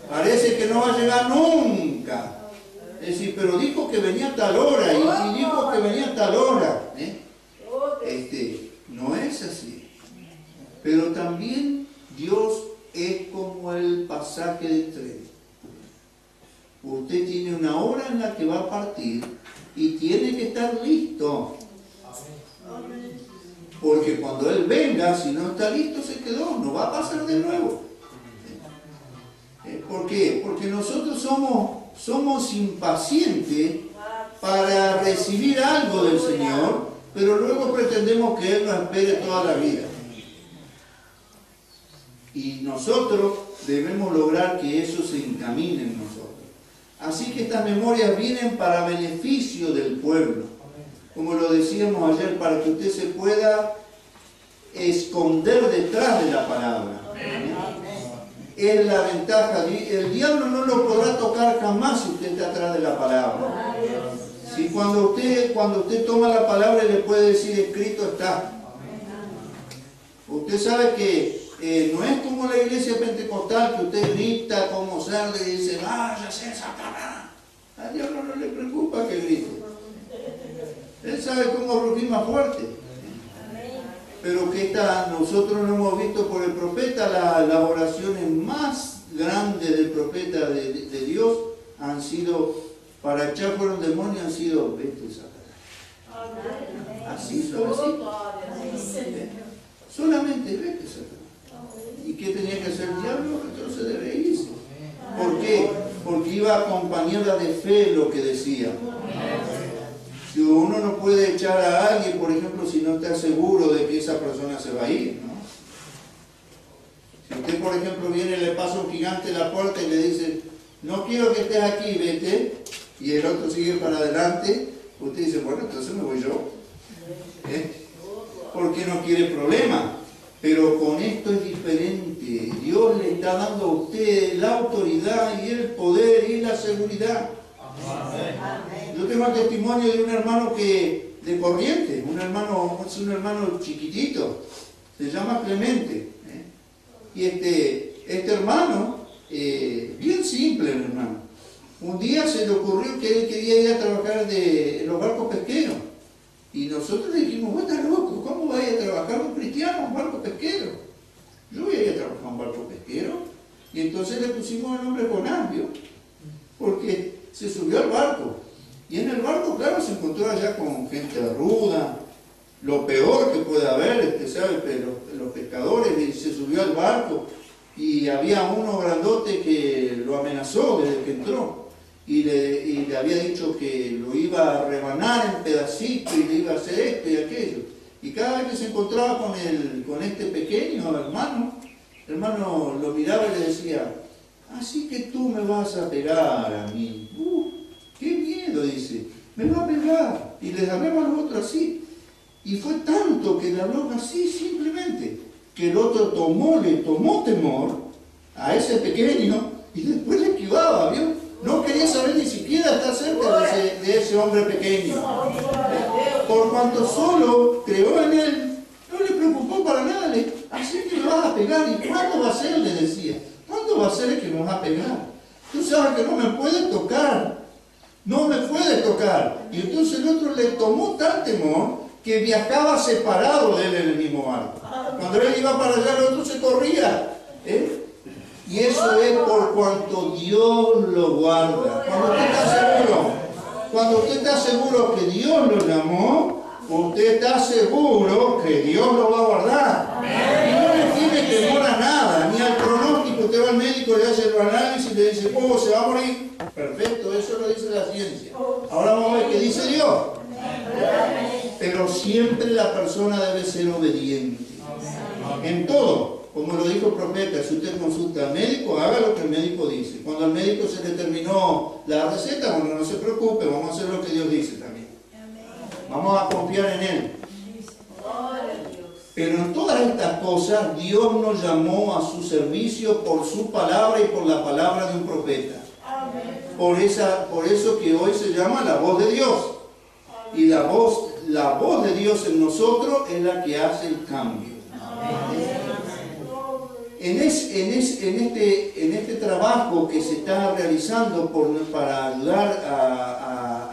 Parece que no va a llegar nunca. Es decir, pero dijo que venía tal hora, y dijo que venía tal hora. No es así. Pero también Dios es como el pasaje de tren. Usted tiene una hora en la que va a partir y tiene que estar listo. Porque cuando Él venga, si no está listo, se quedó, no va a pasar de nuevo. ¿Por qué? Porque nosotros somos impacientes para recibir algo del Señor, pero luego pretendemos que Él nos espere toda la vida. Y nosotros debemos lograr que eso se encamine en nosotros. Así que estas memorias vienen para beneficio del pueblo. Como lo decíamos ayer, para que usted se pueda esconder detrás de la palabra. Es la ventaja. El diablo no lo podrá tocar jamás si usted está atrás de la palabra. Si cuando usted toma la palabra le puede decir escrito está. Usted sabe que no es como la iglesia pentecostal que usted grita como cerdo y dice, váyase Satanás. Al diablo no le preocupa que grite. Él sabe cómo rugir más fuerte. Pero que nosotros no hemos visto por el profeta, las oraciones más grandes del profeta de Dios han sido, para echar fuera un demonio, han sido, vete Satanás. Así, solamente vete Satanás. ¿Y qué tenía que hacer el diablo? Entonces debe irse. ¿Por qué? Porque iba acompañada de fe lo que decía. Si uno no puede echar a alguien, por ejemplo, si no está seguro de que esa persona se va a ir, ¿no? Si usted, por ejemplo, viene y le pasa un gigante en la puerta y le dice, no quiero que estés aquí, vete, y el otro sigue para adelante, usted dice, bueno, entonces me voy yo. Porque no quiere problema. Pero con esto es diferente. Dios le está dando a usted la autoridad y el poder y la seguridad. Yo tengo el testimonio de un hermano de Corrientes, es un hermano chiquitito, se llama Clemente. Y este hermano, bien simple el hermano, un día se le ocurrió que él quería ir a trabajar en los barcos pesqueros. Y nosotros le dijimos, vos estás loco, ¿cómo vas a ir a trabajar un cristiano en un barco pesquero? Yo voy a ir a trabajar en un barco pesquero. Y entonces le pusimos el nombre Jonás, ¿vio? Porque se subió al barco. Y en el barco, claro, se encontró allá con gente ruda, lo peor que puede haber, ¿sabe? Los pescadores, y se subió al barco. Y había uno grandote que lo amenazó desde que entró. Y le había dicho que lo iba a rebanar en pedacitos y le iba a hacer esto y aquello. Y cada vez que se encontraba con este pequeño hermano lo miraba y le decía, así que tú me vas a pegar a mí. ¡Qué miedo! Dice, me va a pegar. Y les hablaba al otro así. Y fue tanto que le habló así simplemente, que el otro le tomó temor a ese pequeño y después le esquivaba, ¿vio? No quería saber ni siquiera estar cerca de ese hombre pequeño. Por cuanto solo creó en él, no le preocupó para nada. Así que me vas a pegar. ¿Y cuándo va a ser? Le decía. ¿Cuándo va a ser que me vas a pegar? Tú sabes que no me puedes tocar. No me puedes tocar. Y entonces el otro le tomó tal temor que viajaba separado de él en el mismo barco. Cuando él iba para allá, el otro se corría. Y eso es por cuanto Dios lo guarda. Cuando usted está seguro que Dios lo llamó, usted está seguro que Dios lo va a guardar. Y no le tiene temor a nada, ni al pronóstico. Usted va al médico, le hace el análisis y le dice, se va a morir. Perfecto, eso lo dice la ciencia. Ahora vamos a ver qué dice Dios. Pero siempre la persona debe ser obediente. En todo. Como lo dijo el profeta, si usted consulta al médico, haga lo que el médico dice. Cuando al médico se le terminó la receta, bueno, no se preocupe, vamos a hacer lo que Dios dice también. Vamos a confiar en Él. Pero en todas estas cosas, Dios nos llamó a su servicio por su palabra y por la palabra de un profeta. Por eso que hoy se llama la voz de Dios. Y la voz de Dios en nosotros es la que hace el cambio. En este trabajo que se está realizando para ayudar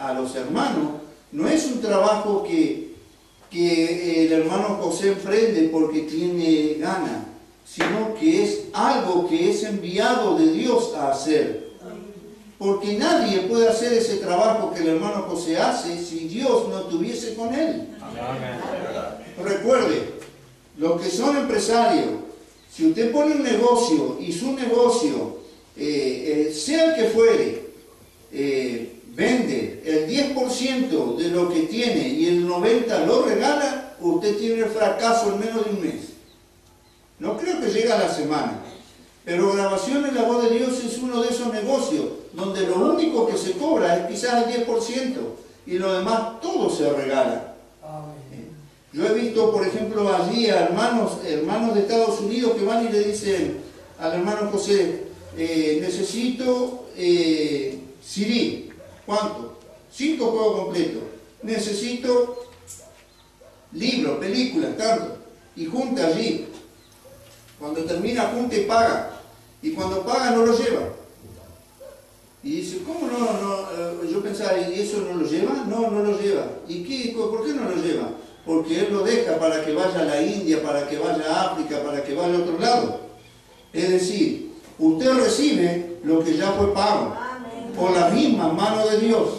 a los hermanos, no es un trabajo que el hermano José emprende porque tiene ganas, sino que es algo que es enviado de Dios a hacer. Porque nadie puede hacer ese trabajo que el hermano José hace si Dios no estuviese con él. Recuerde, los que son empresarios, si usted pone un negocio y su negocio, sea el que fuere, vende el 10% de lo que tiene y el 90% lo regala, usted tiene el fracaso en menos de un mes. No creo que llegue a la semana. Pero Grabación en la Voz de Dios es uno de esos negocios donde lo único que se cobra es quizás el 10% y lo demás todo se regala. Yo he visto, por ejemplo, allí a hermanos de Estados Unidos que van y le dicen al hermano José, necesito CD. ¿Cuánto? 5 juegos completos. Necesito libros, películas, tanto. Y junta allí. Cuando termina, junta y paga. Y cuando paga, no lo lleva. Y dice, ¿cómo no? Yo pensaba, ¿y eso no lo lleva? No, no lo lleva. ¿Y qué? ¿Por qué no lo lleva? Porque él lo deja para que vaya a la India, para que vaya a África, para que vaya a otro lado. Es decir, usted recibe lo que ya fue pago por la misma mano de Dios.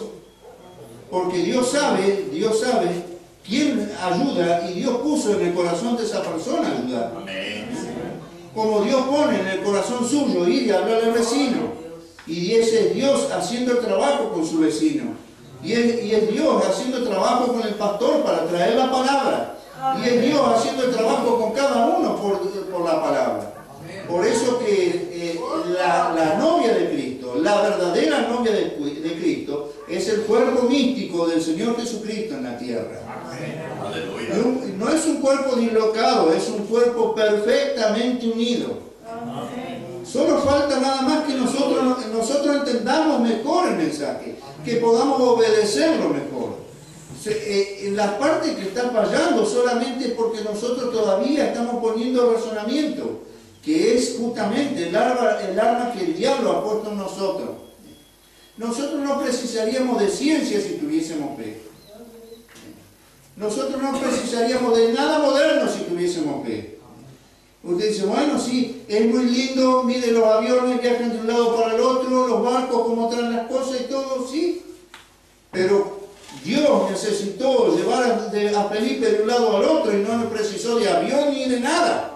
Porque Dios sabe quién ayuda y Dios puso en el corazón de esa persona ayudar. Como Dios pone en el corazón suyo ir y hablar al vecino. Y ese es Dios haciendo el trabajo con su vecino. Y es Dios haciendo el trabajo con el pastor para traer la palabra. Y es Dios haciendo el trabajo con cada uno por la palabra. Por eso que la novia de Cristo, la verdadera novia de Cristo, es el cuerpo místico del Señor Jesucristo en la tierra. No es un cuerpo dislocado, es un cuerpo perfectamente unido. Solo falta nada más que nosotros entendamos mejor el mensaje, que podamos obedecerlo mejor. En las partes que están fallando solamente es porque nosotros todavía estamos poniendo razonamiento, que es justamente el arma que el diablo ha puesto en nosotros. Nosotros no precisaríamos de ciencia si tuviésemos fe. Nosotros no precisaríamos de nada moderno si tuviésemos fe. Usted dice, bueno, sí, es muy lindo, mire, los aviones viajan de un lado para el otro, los barcos, cómo traen las cosas y todo, sí. Pero Dios necesitó llevar a Felipe de un lado al otro y no precisó de avión ni de nada.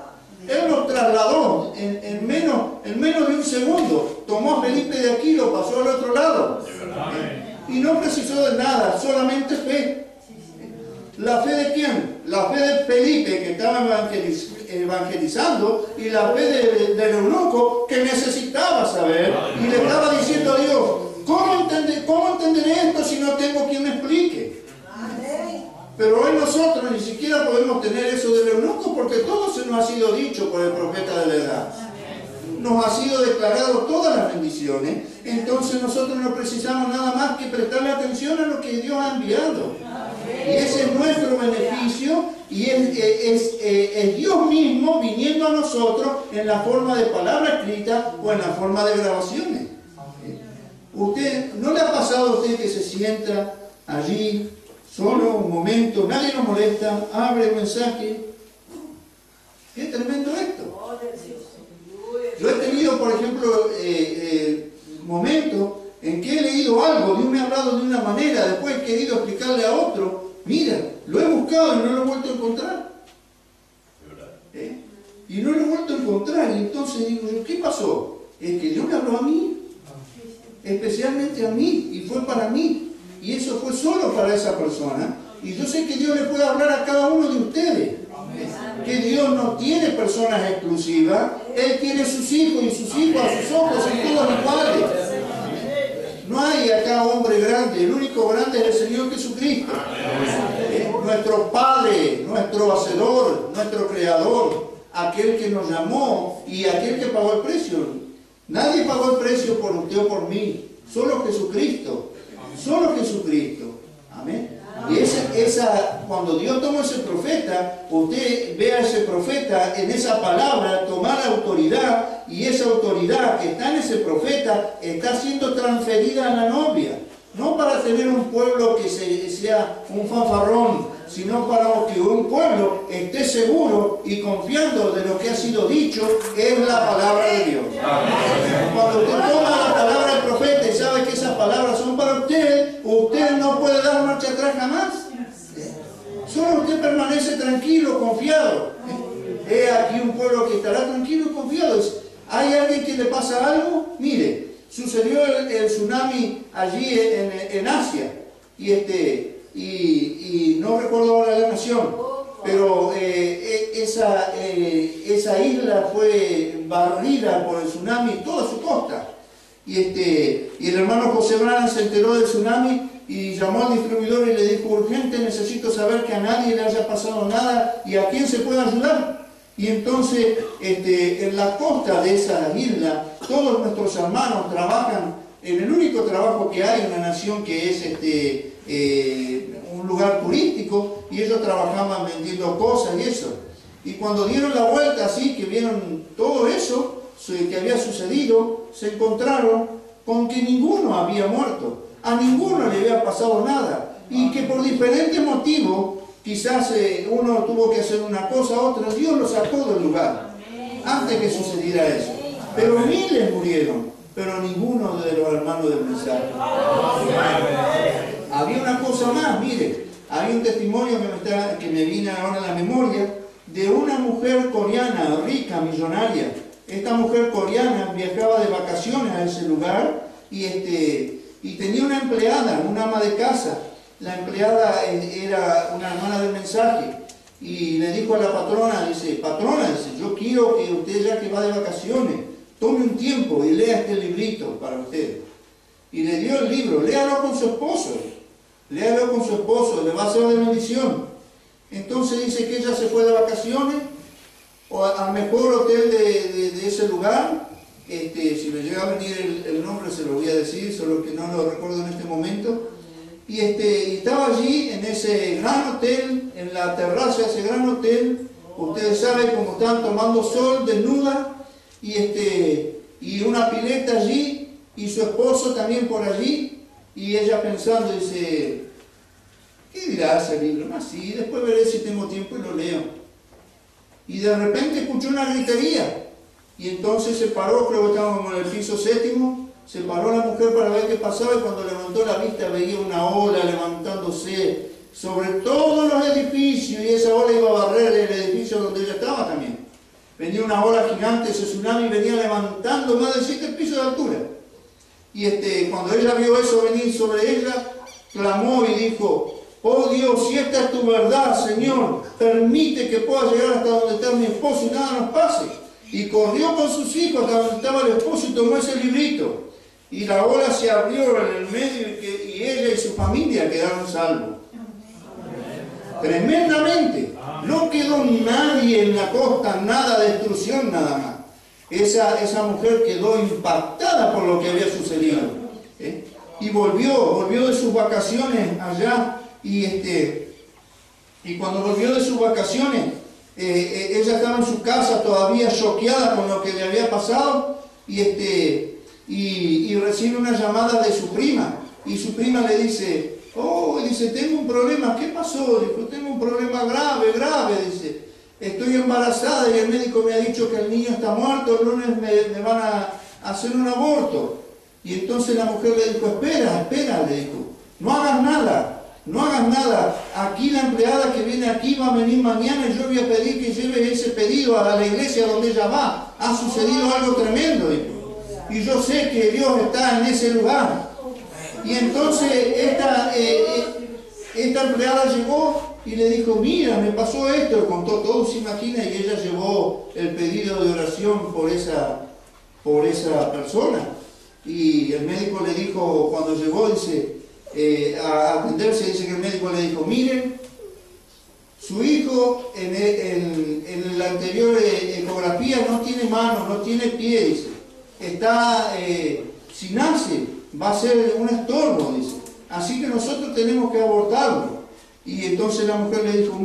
Él lo trasladó en menos de un segundo. Tomó a Felipe de aquí y lo pasó al otro lado. Y no precisó de nada, solamente fe. ¿La fe de quién? La fe de Felipe, que estaba evangelizando, y la fe del eunuco, que necesitaba saber, y le estaba diciendo a Dios, ¿cómo entenderé esto si no tengo quien me explique? Pero hoy nosotros ni siquiera podemos tener eso del eunuco, porque todo se nos ha sido dicho por el profeta de la edad. Nos ha sido declarado todas las bendiciones, entonces nosotros no precisamos nada más que prestarle atención a lo que Dios ha enviado. Y ese es nuestro beneficio y es Dios mismo viniendo a nosotros en la forma de palabra escrita o en la forma de grabaciones. ¿Usted no le ha pasado a usted que se sienta allí solo un momento, nadie lo molesta, abre el mensaje? ¡Qué tremendo esto! Yo he tenido, por ejemplo, momentos en que he leído algo, Dios me ha hablado de una manera, después he querido explicarle a otro, mira, lo he buscado y no lo he vuelto a encontrar. Y no lo he vuelto a encontrar, y entonces digo yo, ¿qué pasó? Es que Dios me habló a mí, especialmente a mí, y fue para mí, y eso fue solo para esa persona, y yo sé que Dios le puede hablar a cada uno de ustedes. Que Dios no tiene personas exclusivas, Él tiene sus hijos y sus hijos a sus ojos son todos iguales. No hay acá hombre grande, el único grande es el Señor Jesucristo. Nuestro Padre, nuestro Hacedor, nuestro Creador, aquel que nos llamó y aquel que pagó el precio. Nadie pagó el precio por usted o por mí, solo Jesucristo. Solo Jesucristo. Amén. Y cuando Dios tomó ese profeta, usted ve a ese profeta en esa palabra tomar autoridad, y esa autoridad que está en ese profeta está siendo transferida a la novia. No para tener un pueblo que sea un fanfarrón, sino para que un pueblo esté seguro y confiando de lo que ha sido dicho es la palabra de Dios. Cuando usted toma la palabra del profeta y sabe que esas palabras son para usted, usted no puede dar marcha atrás jamás. Solo usted permanece tranquilo, confiado. He aquí un pueblo que estará tranquilo y confiado. ¿Hay alguien que le pasa algo? Mire, sucedió el tsunami allí en Asia, y no recuerdo ahora la nación, pero esa isla fue barrida por el tsunami, toda su costa. Y el hermano José Brana se enteró del tsunami y llamó al distribuidor y le dijo: urgente, necesito saber que a nadie le haya pasado nada y a quién se puede ayudar. Y entonces en la costa de esa isla todos nuestros hermanos trabajan en el único trabajo que hay en una nación, que es un lugar turístico, y ellos trabajaban vendiendo cosas y eso. Y cuando dieron la vuelta así, que vieron todo eso que había sucedido, se encontraron con que ninguno había muerto, a ninguno le había pasado nada, y que por diferentes motivos, quizás uno tuvo que hacer una cosa, otra, Dios lo sacó del lugar antes que sucediera eso. Pero miles murieron, pero ninguno de los hermanos del mensaje. Había una cosa más, mire, hay un testimonio que me viene ahora a la memoria, de una mujer coreana, rica, millonaria. Esta mujer coreana viajaba de vacaciones a ese lugar y tenía una empleada, una ama de casa. La empleada era una hermana del mensaje y le dijo a la patrona, dice: patrona, dice, yo quiero que usted, ya que va de vacaciones, tome un tiempo y lea este librito para usted. Y le dio el libro, léalo con su esposo, le va a ser de bendición. Entonces dice que ella se fue de vacaciones al mejor hotel de ese lugar. Si me llega a venir el nombre se lo voy a decir, solo que no lo recuerdo en este momento. Y estaba allí en ese gran hotel, en la terraza de ese gran hotel. Ustedes saben cómo están tomando sol, desnuda, y una pileta allí, y su esposo también por allí, y ella pensando, dice: ¿qué dirá ese libro? Así, después veré si tengo tiempo y lo leo. Y de repente escuchó una gritería, y entonces se paró, creo que estábamos en el piso 7º, se paró la mujer para ver qué pasaba, y cuando levantó la vista veía una ola levantándose sobre todos los edificios, y esa ola iba a barrer el edificio donde ella estaba también. Venía una ola gigante, ese tsunami venía levantando más de 7 pisos de altura. Y cuando ella vio eso venir sobre ella, clamó y dijo: oh Dios, si esta es tu verdad, Señor, permite que pueda llegar hasta donde está mi esposo y nada nos pase. Y corrió con sus hijos hasta donde estaba el esposo y tomó ese librito. Y la ola se abrió en el medio y ella y su familia quedaron salvos. Tremendamente. No quedó nadie en la costa, nada, destrucción nada más. Esa mujer quedó impactada por lo que había sucedido. Y volvió de sus vacaciones allá. Y cuando volvió de sus vacaciones, ella estaba en su casa todavía choqueada con lo que le había pasado, y recibe una llamada de su prima, y su prima le dice: oh, dice, tengo un problema. ¿Qué pasó? Dijo: tengo un problema grave, dice, estoy embarazada y el médico me ha dicho que el niño está muerto, el lunes me van a hacer un aborto. Y entonces la mujer le dijo: espera, le dijo, no hagas nada, aquí la empleada que viene aquí va a venir mañana y yo voy a pedir que lleve ese pedido a la iglesia donde ella va. Ha sucedido algo tremendo, dijo, y yo sé que Dios está en ese lugar. Y entonces esta empleada llegó y le dijo: mira, me pasó esto, le contó todo, se imagina, y ella llevó el pedido de oración por esa persona. Y el médico le dijo, cuando llegó, dice, a atenderse, dice que el médico le dijo: miren, su hijo en la anterior ecografía no tiene mano, no tiene pie, dice, está, si nace, va a ser un estorbo, dice, así que nosotros tenemos que abortarlo. Y entonces la mujer le dijo: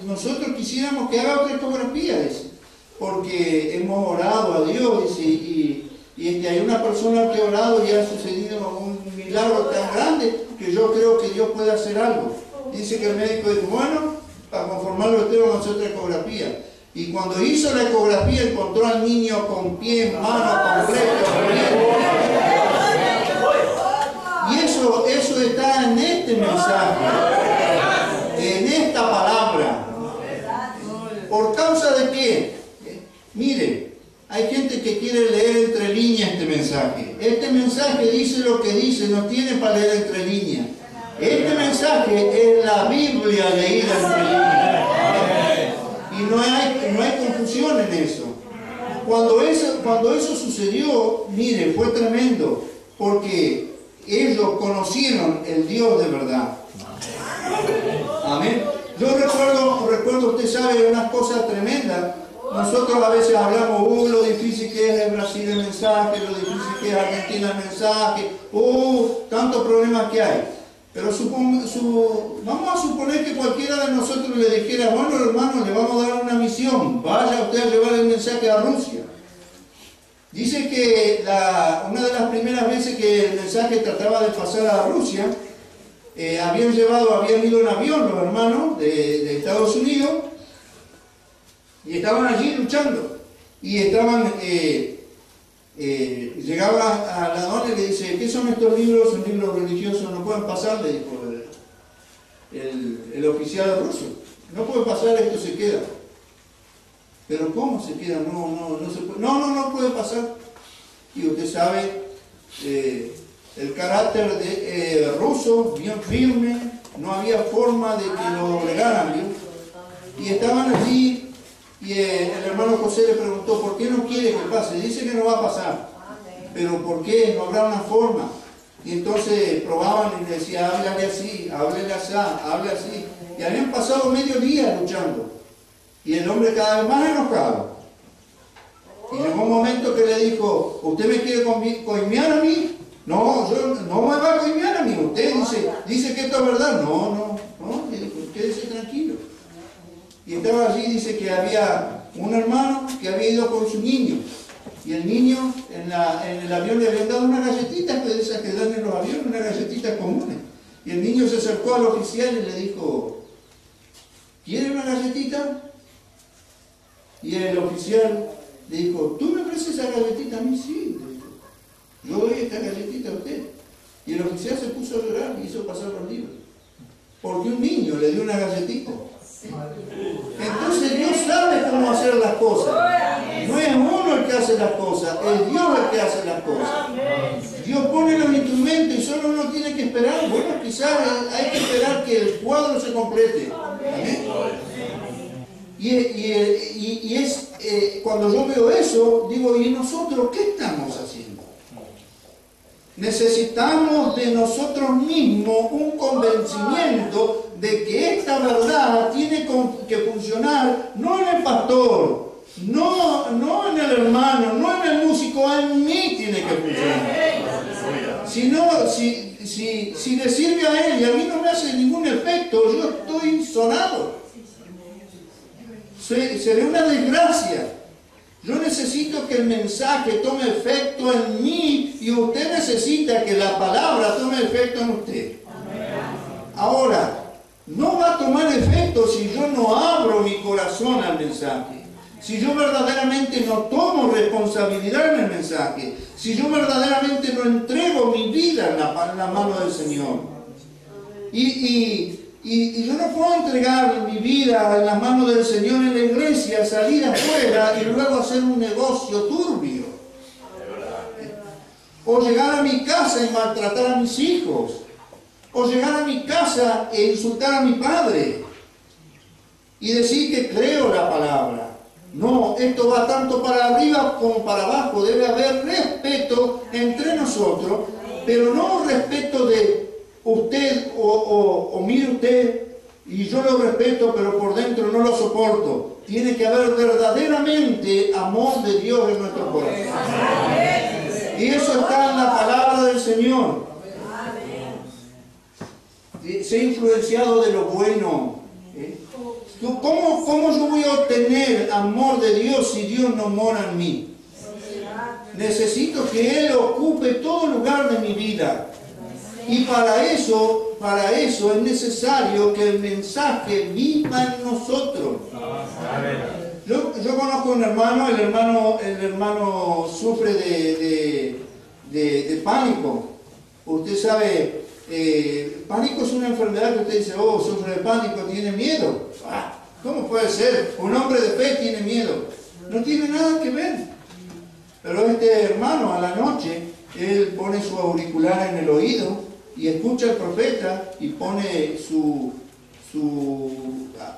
nosotros quisiéramos que haga otra ecografía, dice, porque hemos orado a Dios, dice, y hay una persona que ha orado y ha sucedido un milagro tan grande que yo creo que Dios puede hacer algo. Dice que el médico dijo: bueno, para conformarlo usted vamos a hacer otra ecografía. Y cuando hizo la ecografía encontró al niño con pie, mano, completo. Y eso está en este mensaje, en esta palabra. ¿Por causa de qué? Miren, hay gente que quiere leer entre líneas este mensaje. Este mensaje dice lo que dice, no tiene para leer entre líneas. Este mensaje es la Biblia leída entre líneas. Y no hay confusión en eso. cuando eso sucedió, mire, fue tremendo, porque ellos conocieron el Dios de verdad. Amén. Yo recuerdo, usted sabe, unas cosas tremendas. Nosotros a veces hablamos, lo difícil que es el Brasil el mensaje, lo difícil que es Argentina el mensaje, tantos problemas que hay. Pero vamos a suponer que cualquiera de nosotros le dijera, bueno hermano, le vamos a dar una misión, vaya usted a llevar el mensaje a Rusia. Dice que una de las primeras veces que el mensaje trataba de pasar a Rusia, habían ido en avión los hermanos de Estados Unidos y estaban allí luchando. Y llegaba a la dona y le dice, ¿qué son estos libros? Son libros religiosos, no pueden pasar, le dijo el oficial ruso. No puede pasar, esto se queda. ¿Pero cómo se queda? No se puede. No puede pasar. Y usted sabe, el carácter ruso, bien firme, no había forma de que lo doblegaran, ¿vio? Y estaban allí. Y el hermano José le preguntó, ¿por qué no quiere que pase? Dice que no va a pasar. ¿Pero por qué? No habrá una forma. Y entonces probaban y le decía, háblale así, háblale así, hable así. Y habían pasado medio día luchando. Y el hombre cada vez más enojado. Y llegó un momento que le dijo, ¿usted me quiere coimear a mí? No, yo no me va a coimear a mí. Usted dice que esto es verdad. No, le dijo, quédese tranquilo. Y estaba allí, dice que había un hermano que había ido con su niño. Y el niño en el avión le habían dado unas galletitas, de esas que dan en los aviones, unas galletitas comunes. Y el niño se acercó al oficial y le dijo, ¿quiere una galletita? Y el oficial le dijo, ¿tú me ofreces esa galletita a mí? Sí. Yo doy esta galletita a usted. Y el oficial se puso a llorar y hizo pasar los libros. Porque un niño le dio una galletita. Entonces Dios sabe cómo hacer las cosas. No es uno el que hace las cosas, es Dios el que hace las cosas. Dios pone los instrumentos y solo uno tiene que esperar. Bueno, quizás hay que esperar que el cuadro se complete. ¿Amén? Cuando yo veo eso, digo, ¿y nosotros qué estamos haciendo? Necesitamos de nosotros mismos un convencimiento de que esta verdad tiene que funcionar no en el pastor, no en el hermano, no en el músico, en mí tiene que funcionar. Si le sirve a él y a mí no me hace ningún efecto, yo estoy sonado. Sería una desgracia. Yo necesito que el mensaje tome efecto en mí y usted necesita que la palabra tome efecto en usted. Ahora, no va a tomar efecto si yo no abro mi corazón al mensaje, si yo verdaderamente no tomo responsabilidad en el mensaje, si yo verdaderamente no entrego mi vida en la mano del Señor. Y yo no puedo entregar mi vida en las manos del Señor en la iglesia, salir afuera y luego hacer un negocio turbio. O llegar a mi casa y maltratar a mis hijos. O llegar a mi casa e insultar a mi padre. Y decir que creo la palabra. No, esto va tanto para arriba como para abajo. Debe haber respeto entre nosotros, pero no un respeto de usted o mire usted y yo lo respeto pero por dentro no lo soporto. Tiene que haber verdaderamente amor de Dios en nuestro corazón. Y eso está en la palabra del Señor. Ser influenciado de lo bueno. ¿Cómo yo voy a obtener amor de Dios si Dios no mora en mí? Necesito que Él ocupe todo lugar de mi vida. Y para eso es necesario que el mensaje viva en nosotros. Yo conozco a un hermano, el hermano sufre de pánico. Usted sabe, pánico es una enfermedad que usted dice, sufre de pánico, tiene miedo. ¿Cómo puede ser? Un hombre de fe tiene miedo. No tiene nada que ver. Pero este hermano a la noche, él pone su auricular en el oído y escucha al profeta y pone su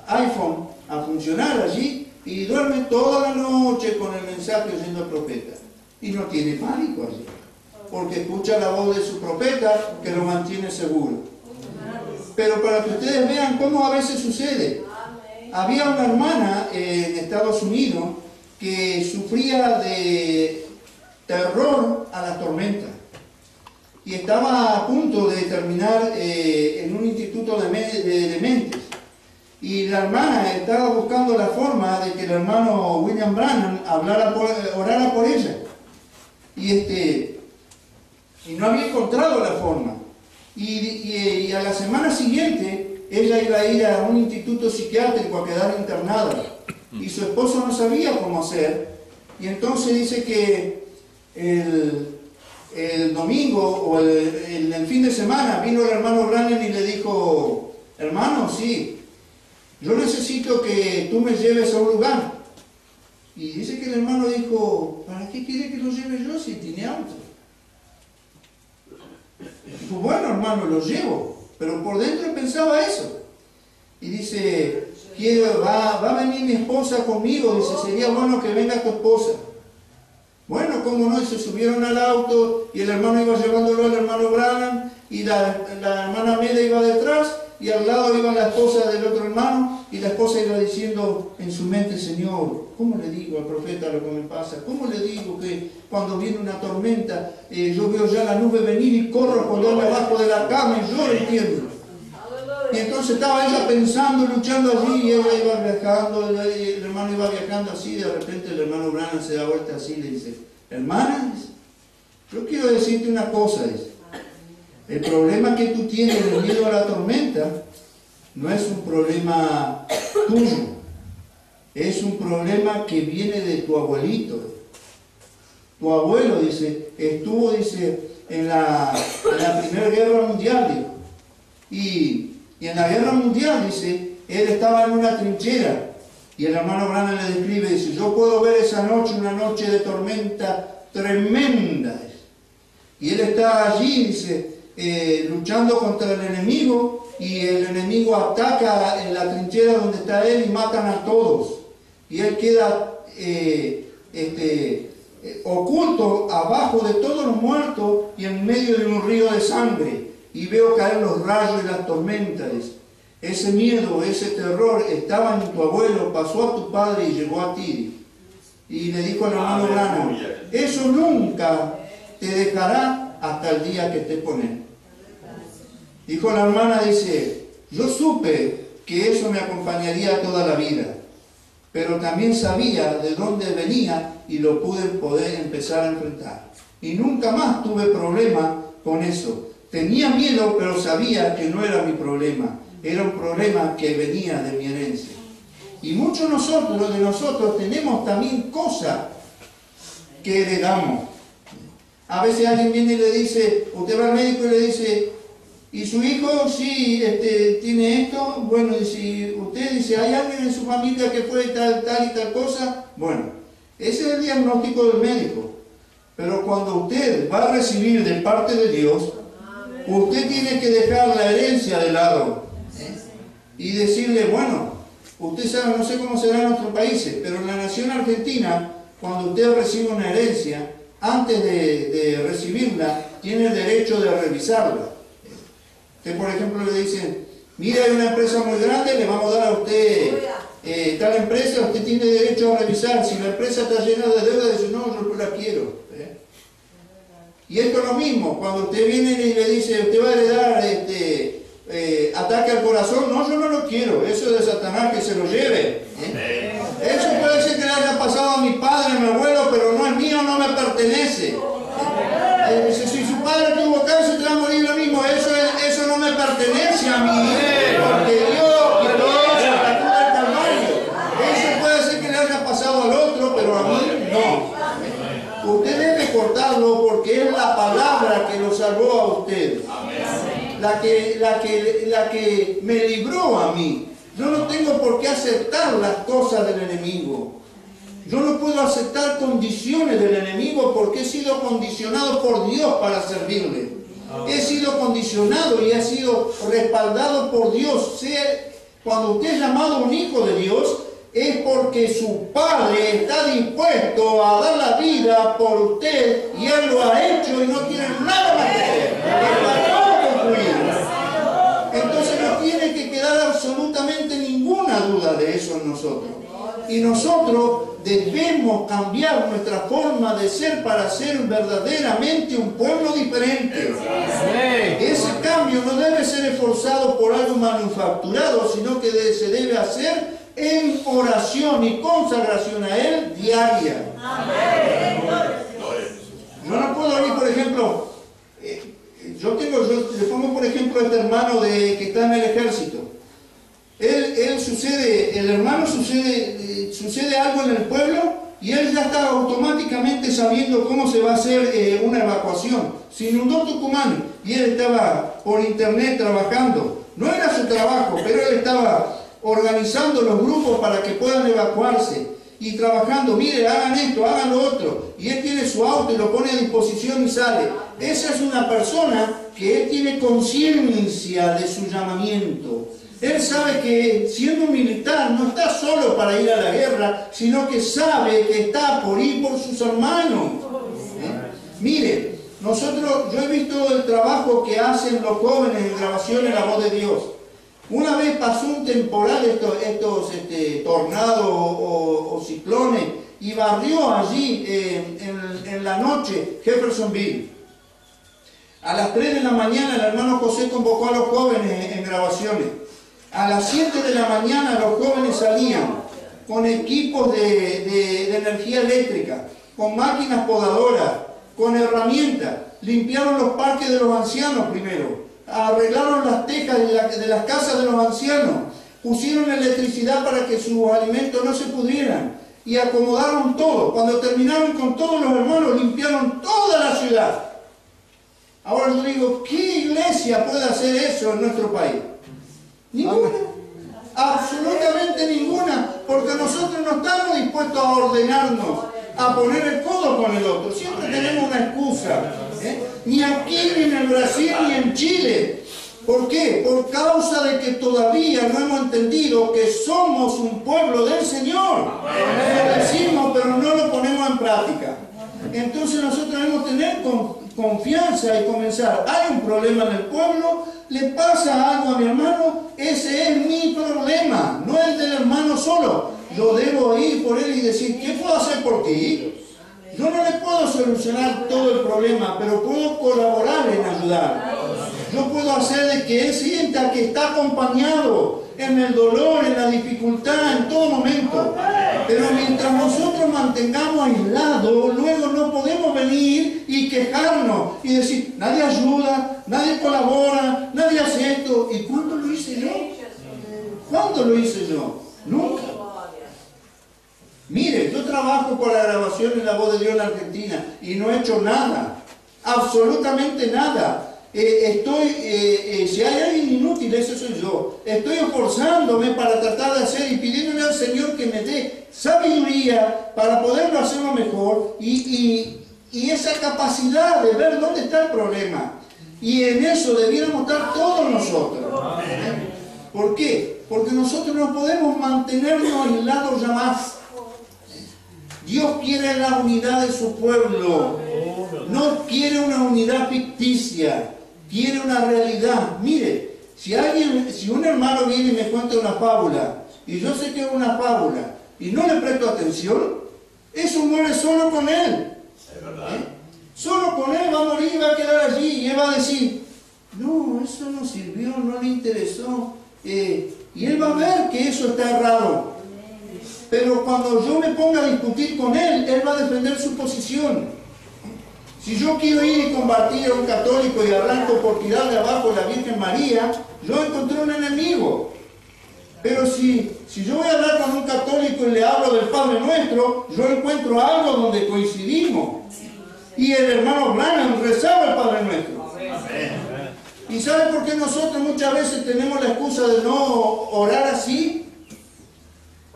iPhone a funcionar allí y duerme toda la noche con el mensaje oyendo al profeta. Y no tiene pánico allí, porque escucha la voz de su profeta que lo mantiene seguro. Pero para que ustedes vean cómo a veces sucede. Había una hermana en Estados Unidos que sufría de terror a la tormenta. Y estaba a punto de terminar en un instituto de dementes. Y la hermana estaba buscando la forma de que el hermano William Branham orara por ella. Y no había encontrado la forma. Y a la semana siguiente, ella iba a ir a un instituto psiquiátrico a quedar internada. Y su esposo no sabía cómo hacer. Y entonces dice que el domingo o el fin de semana vino el hermano Branham y le dijo: hermano, sí, yo necesito que tú me lleves a un lugar. Y dice que el hermano dijo: ¿para qué quiere que lo lleve yo si tiene auto? Dijo: bueno, hermano, lo llevo. Pero por dentro pensaba eso. Y dice: va a venir mi esposa conmigo. Dice: sería bueno que venga tu esposa. Bueno, cómo no, y se subieron al auto y el hermano iba llevándolo al hermano Branham y la hermana Amelia iba detrás y al lado iba la esposa del otro hermano y la esposa iba diciendo en su mente: Señor, ¿cómo le digo al profeta lo que me pasa? ¿Cómo le digo que cuando viene una tormenta yo veo ya la nube venir y corro a ponerme abajo de la cama y lloro y tiemblo? Y entonces estaba ella pensando, luchando allí, y ella iba viajando, el hermano iba viajando así, de repente el hermano Branham se da vuelta así y le dice: hermana, yo quiero decirte una cosa, dice, el problema que tú tienes del miedo a la tormenta no es un problema tuyo, es un problema que viene de tu abuelito. Tu abuelo, dice, estuvo, dice, en la Primera Guerra Mundial, dijo, y en la Guerra Mundial, dice, él estaba en una trinchera. Y el hermano Branham le describe, dice: yo puedo ver esa noche, una noche de tormenta tremenda. Y él está allí, dice, luchando contra el enemigo, y el enemigo ataca en la trinchera donde está él y matan a todos. Y él queda oculto abajo de todos los muertos y en medio de un río de sangre. Y veo caer los rayos y las tormentas. Ese miedo, ese terror estaba en tu abuelo, pasó a tu padre y llegó a ti. Y le dijo al hermano Branham: eso nunca te dejará hasta el día que estés con él. Dijo la hermana, dice: yo supe que eso me acompañaría toda la vida, pero también sabía de dónde venía y lo pude poder empezar a enfrentar. Y nunca más tuve problema con eso. Tenía miedo, pero sabía que no era mi problema. Era un problema que venía de mi herencia. Y muchos de nosotros tenemos también cosas que heredamos. A veces alguien viene y le dice, usted va al médico y le dice: ¿y su hijo sí tiene esto? Bueno, y si usted dice: ¿hay alguien en su familia que fue tal y tal cosa? Bueno, ese es el diagnóstico del médico. Pero cuando usted va a recibir de parte de Dios, usted tiene que dejar la herencia de lado y decirle: bueno, usted sabe, no sé cómo será en otros países, pero en la nación argentina, cuando usted recibe una herencia, antes de recibirla, tiene el derecho de revisarla. Usted, por ejemplo, le dicen: mire, hay una empresa muy grande, le vamos a dar a usted tal empresa, usted tiene derecho a revisar. Si la empresa está llena de deuda, dice: no, yo no la quiero. Y esto es lo mismo, cuando usted viene y le dice: usted va a heredar ataque al corazón. No, yo no lo quiero, eso es de Satanás, que se lo lleve. Eso puede ser que le haya pasado a mi padre, a mi abuelo, pero no es mío, no me pertenece. Si su padre tuvo cáncer, te va a morir lo mismo. Eso no me pertenece a mí, porque Dios quitó eso en la cruz del Calvario. Eso puede ser que le haya pasado al otro, pero a mí no. Usted debe cortarlo, porque es la palabra que lo salvó a usted. La que me libró a mí. Yo no tengo por qué aceptar las cosas del enemigo. Yo no puedo aceptar condiciones del enemigo, porque he sido condicionado por Dios para servirle. He sido condicionado y he sido respaldado por Dios. Cuando usted es llamado un hijo de Dios, es porque su Padre está dispuesto a dar la vida por usted y Él lo ha hecho y no tiene nada más que hacer. Está todo concluido. Entonces no tiene que quedar absolutamente ninguna duda de eso en nosotros. Y nosotros debemos cambiar nuestra forma de ser para ser verdaderamente un pueblo diferente. Ese cambio no debe ser esforzado por algo manufacturado, sino que se debe hacer en oración y consagración a Él diaria. Yo no puedo ir, por ejemplo, yo le pongo por ejemplo a este hermano que está en el ejército. El hermano sucede algo en el pueblo y él ya está automáticamente sabiendo cómo se va a hacer una evacuación. Se inundó Tucumán y él estaba por internet trabajando. No era su trabajo, pero él estaba organizando los grupos para que puedan evacuarse y trabajando. Mire, hagan esto, hagan lo otro. Y él tiene su auto y lo pone a disposición y sale. Esa es una persona que él tiene conciencia de su llamamiento. Él sabe que siendo un militar no está solo para ir a la guerra, sino que sabe que está por ir por sus hermanos. Mire, yo he visto el trabajo que hacen los jóvenes en grabaciones La Voz de Dios. Una vez pasó un temporal, estos tornados o ciclones, y barrió allí en la noche Jeffersonville. A las 3 de la mañana el hermano José convocó a los jóvenes en grabaciones. A las 7 de la mañana los jóvenes salían con equipos de energía eléctrica, con máquinas podadoras, con herramientas. Limpiaron los parques de los ancianos primero, arreglaron las tejas de las casas de los ancianos, pusieron electricidad para que sus alimentos no se pudrieran y acomodaron todo. Cuando terminaron con todos los hermanos, limpiaron toda la ciudad. Ahora yo digo, ¿qué iglesia puede hacer eso en nuestro país? Ninguna, absolutamente ninguna, porque nosotros no estamos dispuestos a ordenarnos, a poner el codo con el otro. Siempre tenemos una excusa, ni aquí, ni en el Brasil, ni en Chile. ¿Por qué? Por causa de que todavía no hemos entendido que somos un pueblo del Señor. Lo decimos, pero no lo ponemos en práctica. Entonces nosotros debemos tener confianza y comenzar. Hay un problema en el pueblo, le pasa algo a mi hermano, ese es mi problema, no el del hermano solo. Yo debo ir por él y decir, ¿qué puedo hacer por ti? Yo no le puedo solucionar todo el problema, pero puedo colaborar en ayudar. Yo puedo hacer de que él sienta que está acompañado en el dolor, en la dificultad, en todo momento. Pero mientras nosotros mantengamos aislados, luego no podemos venir y quejarnos y decir, nadie ayuda, nadie colabora, nadie hace esto. ¿Y cuándo lo hice yo? ¿Cuándo lo hice yo? Nunca. Mire, yo trabajo por la grabación en La Voz de Dios en Argentina y no he hecho nada, absolutamente nada. Si hay alguien inútil, ese soy yo. Estoy esforzándome para tratar de hacer y pidiéndole al Señor que me dé sabiduría para poderlo hacerlo mejor y esa capacidad de ver dónde está el problema. Y en eso debiéramos estar todos nosotros. ¿Por qué? Porque nosotros no podemos mantenernos aislados ya más. Dios quiere la unidad de su pueblo. No quiere una unidad ficticia. Quiere una realidad. Mire, si un hermano viene y me cuenta una fábula, y yo sé que es una fábula, y no le presto atención, eso muere solo con él. Es verdad. Solo con él va a morir, va a quedar allí, y él va a decir, no, eso no sirvió, no le interesó. Y él va a ver que eso está errado. Pero cuando yo me ponga a discutir con él, él va a defender su posición. Si yo quiero ir y combatir a un católico y arranco por tirarle abajo a la Virgen María, yo encontré un enemigo. Pero si yo voy a hablar con un católico y le hablo del Padre Nuestro, yo encuentro algo donde coincidimos. Y el hermano Branham rezaba el Padre Nuestro. ¿Y sabe por qué nosotros muchas veces tenemos la excusa de no orar así?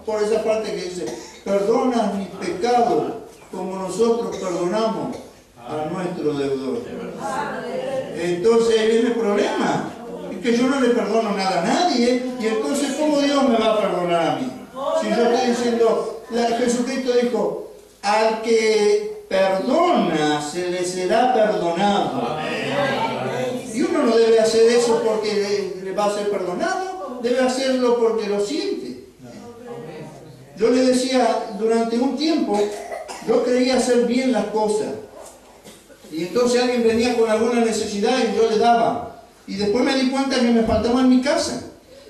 Por esa parte que dice, perdona mis pecados como nosotros perdonamos a nuestro deudor. Entonces ahí viene el problema, es que yo no le perdono nada a nadie, y entonces ¿cómo Dios me va a perdonar a mí? Si yo estoy diciendo, Jesucristo dijo, al que perdona se le será perdonado. Y uno no debe hacer eso porque le va a ser perdonado, debe hacerlo porque lo siente. Yo le decía, durante un tiempo, yo creía hacer bien las cosas. Y entonces alguien venía con alguna necesidad y yo le daba. Y después me di cuenta que me faltaba en mi casa.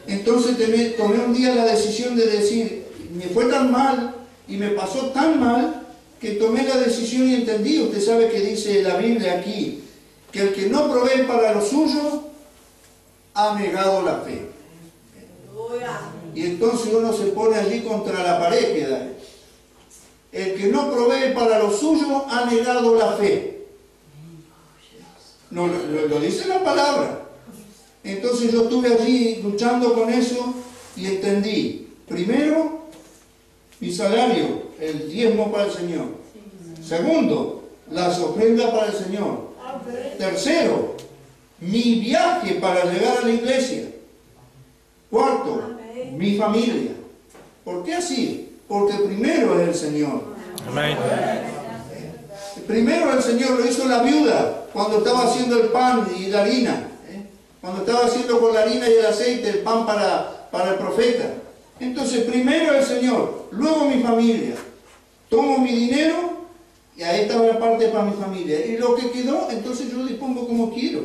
Entonces tomé un día la decisión de decir, me fue tan mal y me pasó tan mal que tomé la decisión y entendí. Usted sabe que dice la Biblia aquí, que el que no provee para lo suyo ha negado la fe. Y entonces uno se pone allí contra la pared, queda. El que no provee para lo suyo ha negado la fe. No, lo dice la palabra. Entonces yo estuve allí luchando con eso y entendí. Primero, mi salario, el diezmo para el Señor. Segundo, las ofrendas para el Señor. Tercero, mi viaje para llegar a la iglesia. Cuarto, mi familia. ¿Por qué así? Porque primero es el Señor. Amén. Primero el Señor lo hizo la viuda cuando estaba haciendo el pan y la harina. Cuando estaba haciendo con la harina y el aceite el pan para el profeta. Entonces primero el Señor, luego mi familia. Tomo mi dinero y ahí estaba la parte para mi familia. Y lo que quedó, entonces yo dispongo como quiero.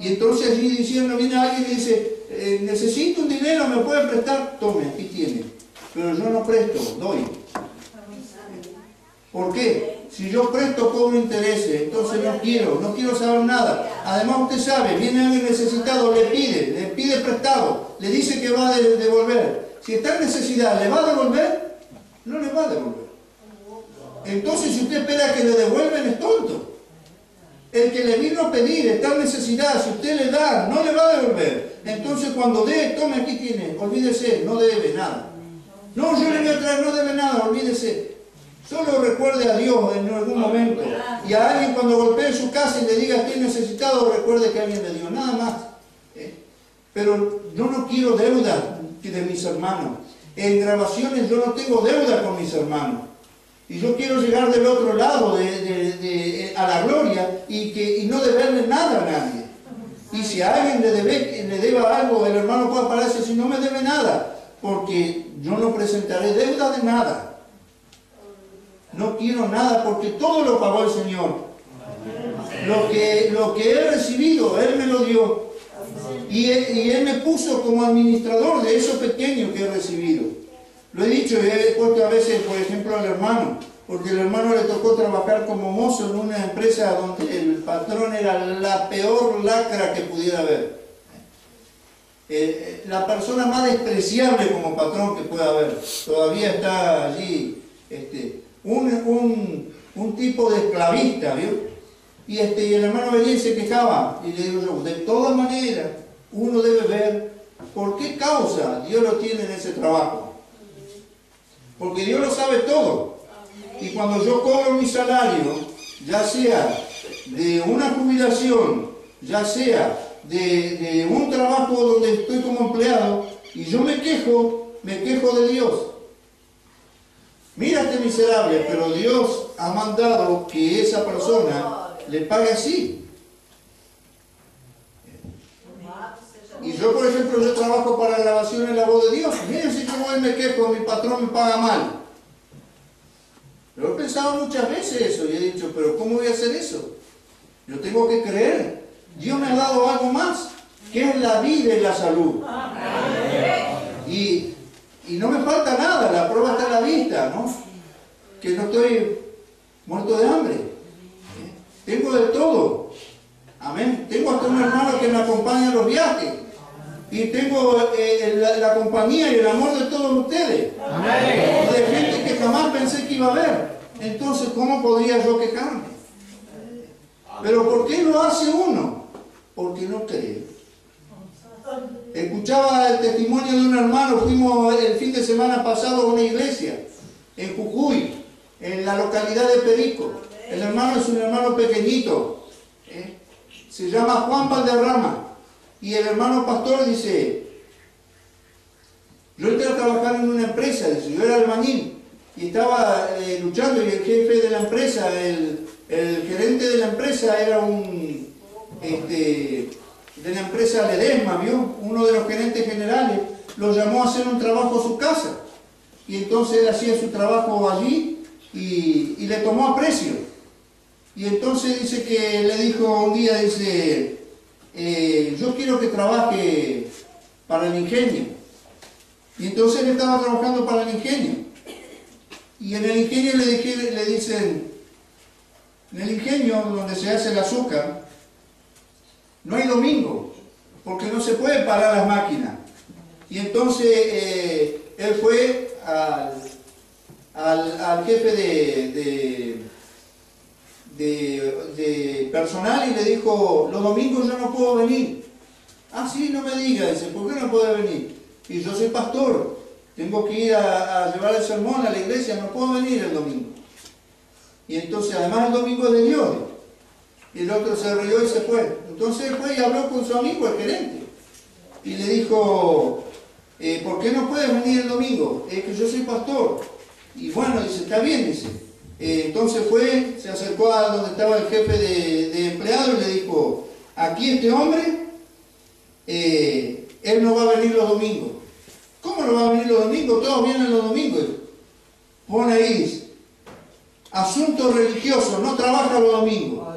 Y entonces allí diciendo, viene alguien y dice, necesito un dinero, ¿me puede prestar? Tome, aquí tiene. Pero yo no presto, doy. ¿Por qué? Si yo presto cobro intereses, entonces no quiero saber nada. Además usted sabe, viene alguien necesitado, le pide prestado, le dice que va a devolver. Si está en necesidad, ¿le va a devolver? No le va a devolver. Entonces si usted espera que le devuelven, es tonto. El que le vino a pedir, está en necesidad, si usted le da, no le va a devolver. Entonces cuando dé, tome, aquí tiene, olvídese, no debe nada. No, yo le voy a traer, no debe nada, olvídese. Solo recuerde a Dios en algún momento. Y a alguien cuando golpee su casa y le diga estoy necesitado, recuerde que alguien le dio, nada más. Pero yo no quiero deuda de mis hermanos. En grabaciones yo no tengo deuda con mis hermanos. Y yo quiero llegar del otro lado a la gloria y no deberle nada a nadie. Y si a alguien le deba algo, el hermano puede pararse si no me debe nada, porque yo no presentaré deuda de nada. No quiero nada porque todo lo pagó el Señor. Lo que he recibido, Él me lo dio. Y Él me puso como administrador de eso pequeño que he recibido. Lo he dicho y he puesto a veces, por ejemplo, al hermano, porque el hermano le tocó trabajar como mozo en una empresa donde el patrón era la peor lacra que pudiera haber. La persona más despreciable como patrón que pueda haber. Todavía está allí un tipo de esclavista, ¿vio? Y el hermano venía y se quejaba. Y le digo yo, de todas maneras, uno debe ver por qué causa Dios lo tiene en ese trabajo. Porque Dios lo sabe todo. Y cuando yo cobro mi salario, ya sea de una jubilación, ya sea de un trabajo donde estoy como empleado, y yo me quejo de Dios. Mira este miserable, pero Dios ha mandado que esa persona le pague así. Y yo, por ejemplo, yo trabajo para grabación en la voz de Dios. Miren si yo voy y me quejo, mi patrón me paga mal. Yo he pensado muchas veces eso y he dicho, pero ¿cómo voy a hacer eso? Yo tengo que creer. Dios me ha dado algo más, que es la vida y la salud. Y no me falta nada, la prueba está a la vista, ¿no? Que no estoy muerto de hambre. Tengo de todo. Amén. Tengo hasta un hermano que me acompaña en los viajes. Y tengo la compañía y el amor de todos ustedes. Amén. De gente que jamás pensé que iba a haber. Entonces, ¿cómo podría yo quejarme? Pero ¿por qué lo hace uno? Porque no cree. Escuchaba el testimonio de un hermano. Fuimos el fin de semana pasado a una iglesia en Jujuy, en la localidad de Perico. El hermano es un hermano pequeñito. Se llama Juan Valderrama. Y el hermano pastor dice, yo entré a trabajar en una empresa, dice, yo era albañil y estaba luchando, y el jefe de la empresa, el gerente de la empresa era de la empresa Ledesma, ¿vio? Uno de los gerentes generales lo llamó a hacer un trabajo a su casa, y entonces él hacía su trabajo allí y le tomó aprecio. Y entonces dice que le dijo un día, dice, yo quiero que trabaje para el ingenio. Y entonces él estaba trabajando para el ingenio. Y en el ingenio le dicen, en el ingenio donde se hace el azúcar, no hay domingo, porque no se puede parar las máquinas. Y entonces él fue al jefe de personal y le dijo, los domingos yo no puedo venir. Ah, sí, no me diga, dice, ¿por qué no puede venir? Y yo soy pastor, tengo que ir a llevar el sermón a la iglesia, no puedo venir el domingo. Y entonces, además el domingo es de Dios. Y el otro se rió y se fue. Entonces él fue y habló con su amigo, el gerente. Y le dijo, ¿por qué no puedes venir el domingo? Es que yo soy pastor. Y bueno, dice, está bien, dice. Entonces fue, se acercó a donde estaba el jefe de empleado y le dijo, aquí este hombre, él no va a venir los domingos. ¿Cómo no va a venir los domingos? Todos vienen los domingos. Pone ahí, dice, asunto religioso, no trabaja los domingos.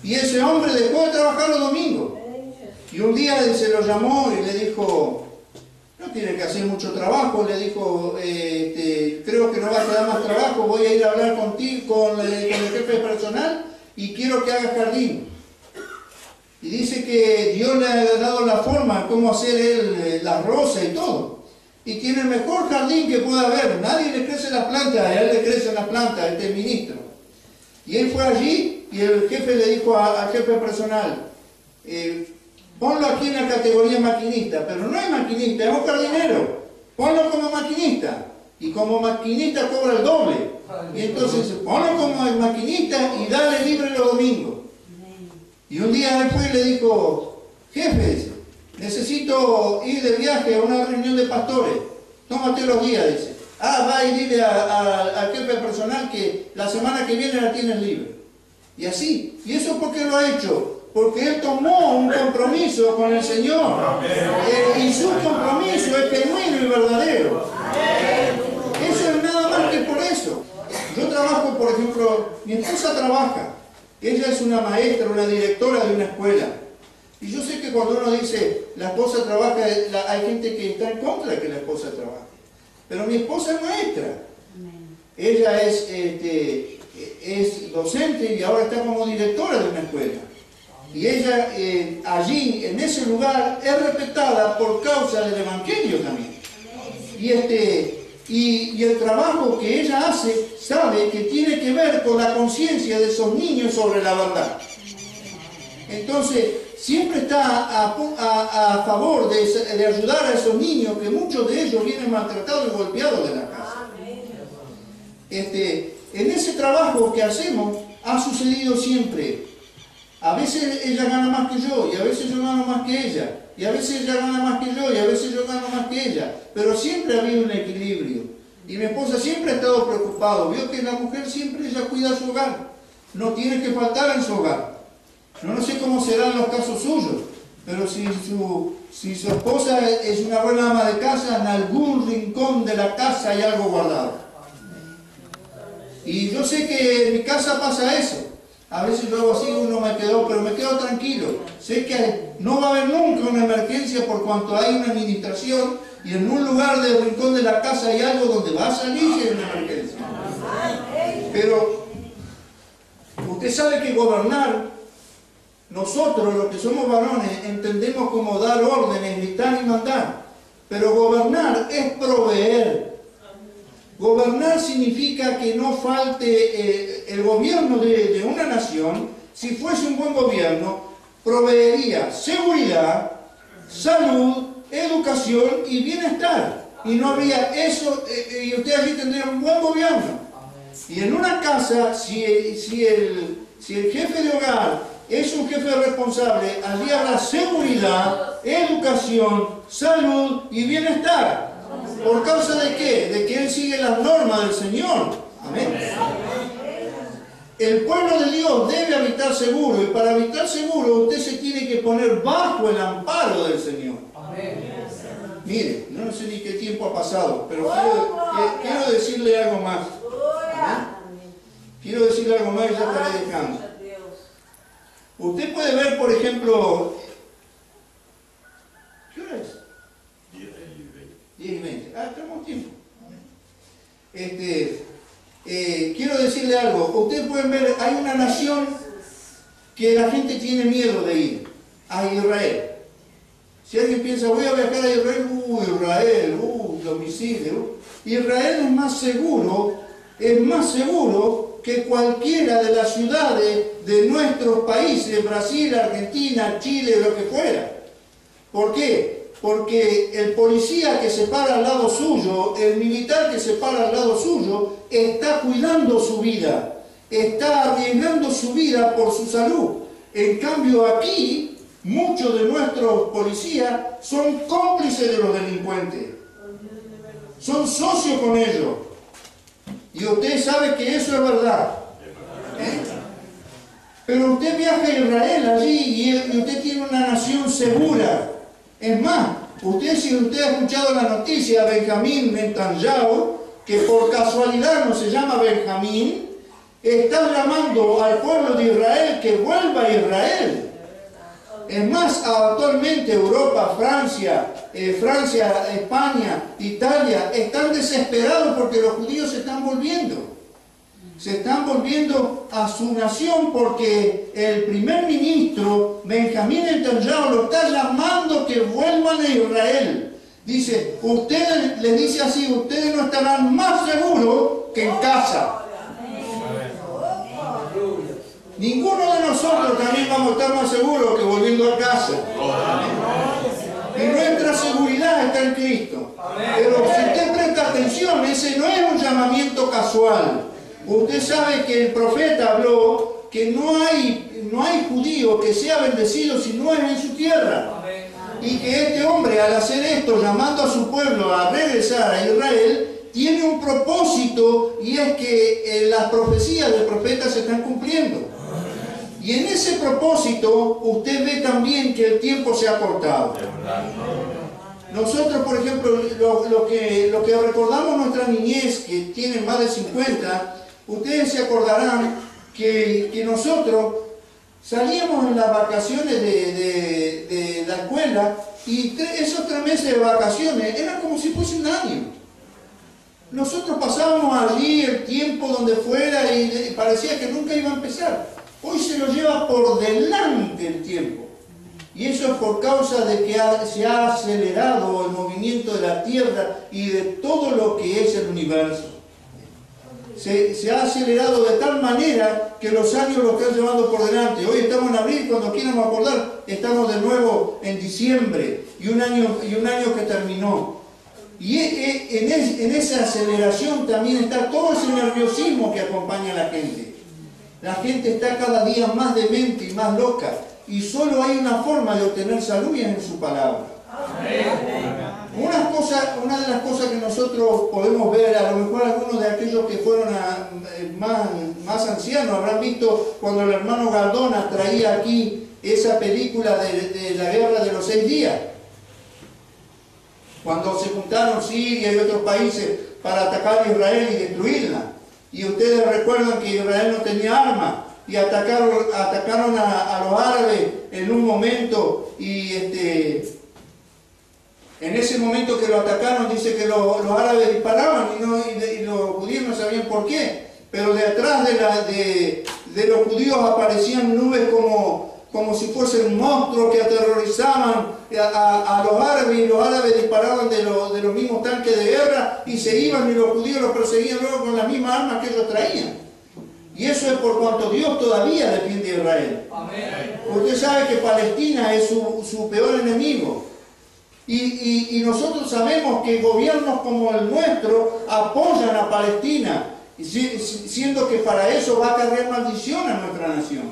Y ese hombre dejó de trabajar los domingos. Y un día se lo llamó y le dijo, no tiene que hacer mucho trabajo, le dijo, creo que no va a quedar más trabajo, voy a ir a hablar contigo, con el jefe personal, y quiero que hagas jardín. Y dice que Dios le ha dado la forma, cómo hacer él la rosa y todo. Y tiene el mejor jardín que pueda haber, nadie le crece las plantas, a él le crecen las plantas, este ministro. Y él fue allí y el jefe le dijo al jefe personal, ponlo aquí en la categoría maquinista, pero no es maquinista, es un jardinero, ponlo como maquinista, y como maquinista cobra el doble. Y entonces ponlo como maquinista y dale libre los domingos. Y un día él fue y le dijo, jefe, necesito ir de viaje a una reunión de pastores, tómate los días, dice. Ah, va y dile al jefe personal que la semana que viene la tienes libre. Y así. ¿Y eso por qué lo ha hecho? Porque él tomó un compromiso con el Señor. Y su compromiso es genuino y verdadero. Eso es nada más que por eso. Yo trabajo, por ejemplo, mi esposa trabaja. Ella es una maestra, una directora de una escuela. Y yo sé que cuando uno dice la esposa trabaja, hay gente que está en contra de que la esposa trabaje. Pero mi esposa es maestra. Ella es docente y ahora está como directora de una escuela. Y ella allí, en ese lugar, es respetada por causa del Evangelio también. Y el trabajo que ella hace, sabe que tiene que ver con la conciencia de esos niños sobre la verdad. Entonces, siempre está a favor de ayudar a esos niños, que muchos de ellos vienen maltratados y golpeados de la casa. En ese trabajo que hacemos ha sucedido siempre. A veces ella gana más que yo, y a veces yo gano más que ella, y a veces ella gana más que yo, y a veces yo gano más que ella, pero siempre ha habido un equilibrio. Y mi esposa siempre ha estado preocupada, vio que la mujer siempre ella cuida su hogar, no tiene que faltar en su hogar. No sé cómo serán los casos suyos, pero si su esposa es una buena ama de casa, en algún rincón de la casa hay algo guardado. Y yo sé que en mi casa pasa eso. A veces yo hago así, pero me quedo tranquilo. Sé que no va a haber nunca una emergencia por cuanto hay una administración y en un lugar del rincón de la casa hay algo donde va a salir si hay una emergencia. Pero usted sabe que gobernar, nosotros los que somos varones entendemos como dar órdenes, dictar y mandar. Pero gobernar es proveer. Gobernar significa que no falte el gobierno de una nación. Si fuese un buen gobierno, proveería seguridad, salud, educación y bienestar. Y no habría eso, y usted allí tendría un buen gobierno. Y en una casa, si el jefe de hogar es un jefe responsable, allí habrá seguridad, educación, salud y bienestar. ¿Por causa de qué? De que él sigue las normas del Señor. Amén. El pueblo de Dios debe habitar seguro, y para habitar seguro usted se tiene que poner bajo el amparo del Señor. Mire, no sé ni qué tiempo ha pasado, pero quiero decirle algo más. ¿Amén? Quiero decirle algo más y ya estaré dejando. Usted puede ver, por ejemplo, ¿qué hora es? 10:20. Tenemos tiempo. Quiero decirle algo. Ustedes pueden ver, hay una nación que la gente tiene miedo de ir, a Israel. Si alguien piensa, voy a viajar a Israel, Israel, los misiles. Israel es más seguro que cualquiera de las ciudades de nuestros países, Brasil, Argentina, Chile, lo que fuera. ¿Por qué? Porque el policía que se para al lado suyo, el militar que se para al lado suyo, está cuidando su vida, está arriesgando su vida por su salud. En cambio aquí, muchos de nuestros policías son cómplices de los delincuentes, son socios con ellos. Y usted sabe que eso es verdad. Pero usted viaja a Israel allí y usted tiene una nación segura. Es más, si usted ha escuchado la noticia de Benjamín Netanyahu, que por casualidad no se llama Benjamín, está llamando al pueblo de Israel que vuelva a Israel. Es más, actualmente Europa, Francia, España, Italia, están desesperados porque los judíos se están volviendo. Se están volviendo a su nación porque el primer ministro, Benjamín Netanyahu, lo está llamando que vuelvan a Israel. Dice, ustedes, les dice así, ustedes no estarán más seguros que en casa. Ninguno de nosotros también vamos a estar más seguros que volviendo a casa. Y nuestra seguridad está en Cristo. Pero si usted presta atención, ese no es un llamamiento casual. Usted sabe que el profeta habló que no hay judío que sea bendecido si no es en su tierra. Y que este hombre, al hacer esto, llamando a su pueblo a regresar a Israel, tiene un propósito, y es que las profecías del profeta se están cumpliendo. Y en ese propósito, usted ve también que el tiempo se ha cortado. Nosotros, por ejemplo, lo que recordamos nuestra niñez, que tiene más de 50, ustedes se acordarán que nosotros salíamos en las vacaciones de la escuela, y esos 3 meses de vacaciones eran como si fuese un año. Nosotros pasábamos allí el tiempo donde fuera y parecía que nunca iba a empezar. Hoy se lo lleva por delante el tiempo. Y eso es por causa de que se ha acelerado el movimiento de la Tierra y de todo lo que es el universo. Se ha acelerado de tal manera que los años los están llevando por delante. Hoy estamos en abril, cuando quieramos acordar, estamos de nuevo en diciembre, y un año que terminó. Y en esa aceleración también está todo ese nerviosismo que acompaña a la gente. La gente está cada día más demente y más loca, y solo hay una forma de obtener salud, y es en su palabra. Una de las cosas que nosotros podemos ver, a lo mejor algunos de aquellos que fueron más ancianos habrán visto cuando el hermano Galdona traía aquí esa película de la guerra de los 6 días. Cuando se juntaron Siria y otros países para atacar a Israel y destruirla. Y ustedes recuerdan que Israel no tenía armas, y atacaron a los árabes en un momento, y en ese momento que lo atacaron, dice que los árabes disparaban y los judíos no sabían por qué. Pero detrás de los judíos aparecían nubes como si fuesen monstruos que aterrorizaban a los árabes, y los árabes disparaban de los mismos tanques de guerra y se iban, y los judíos los perseguían luego con las mismas armas que ellos traían. Y eso es por cuanto Dios todavía defiende a Israel. Amén. Usted sabe que Palestina es su peor enemigo. Y nosotros sabemos que gobiernos como el nuestro apoyan a Palestina, siendo que para eso va a acarrear maldición a nuestra nación.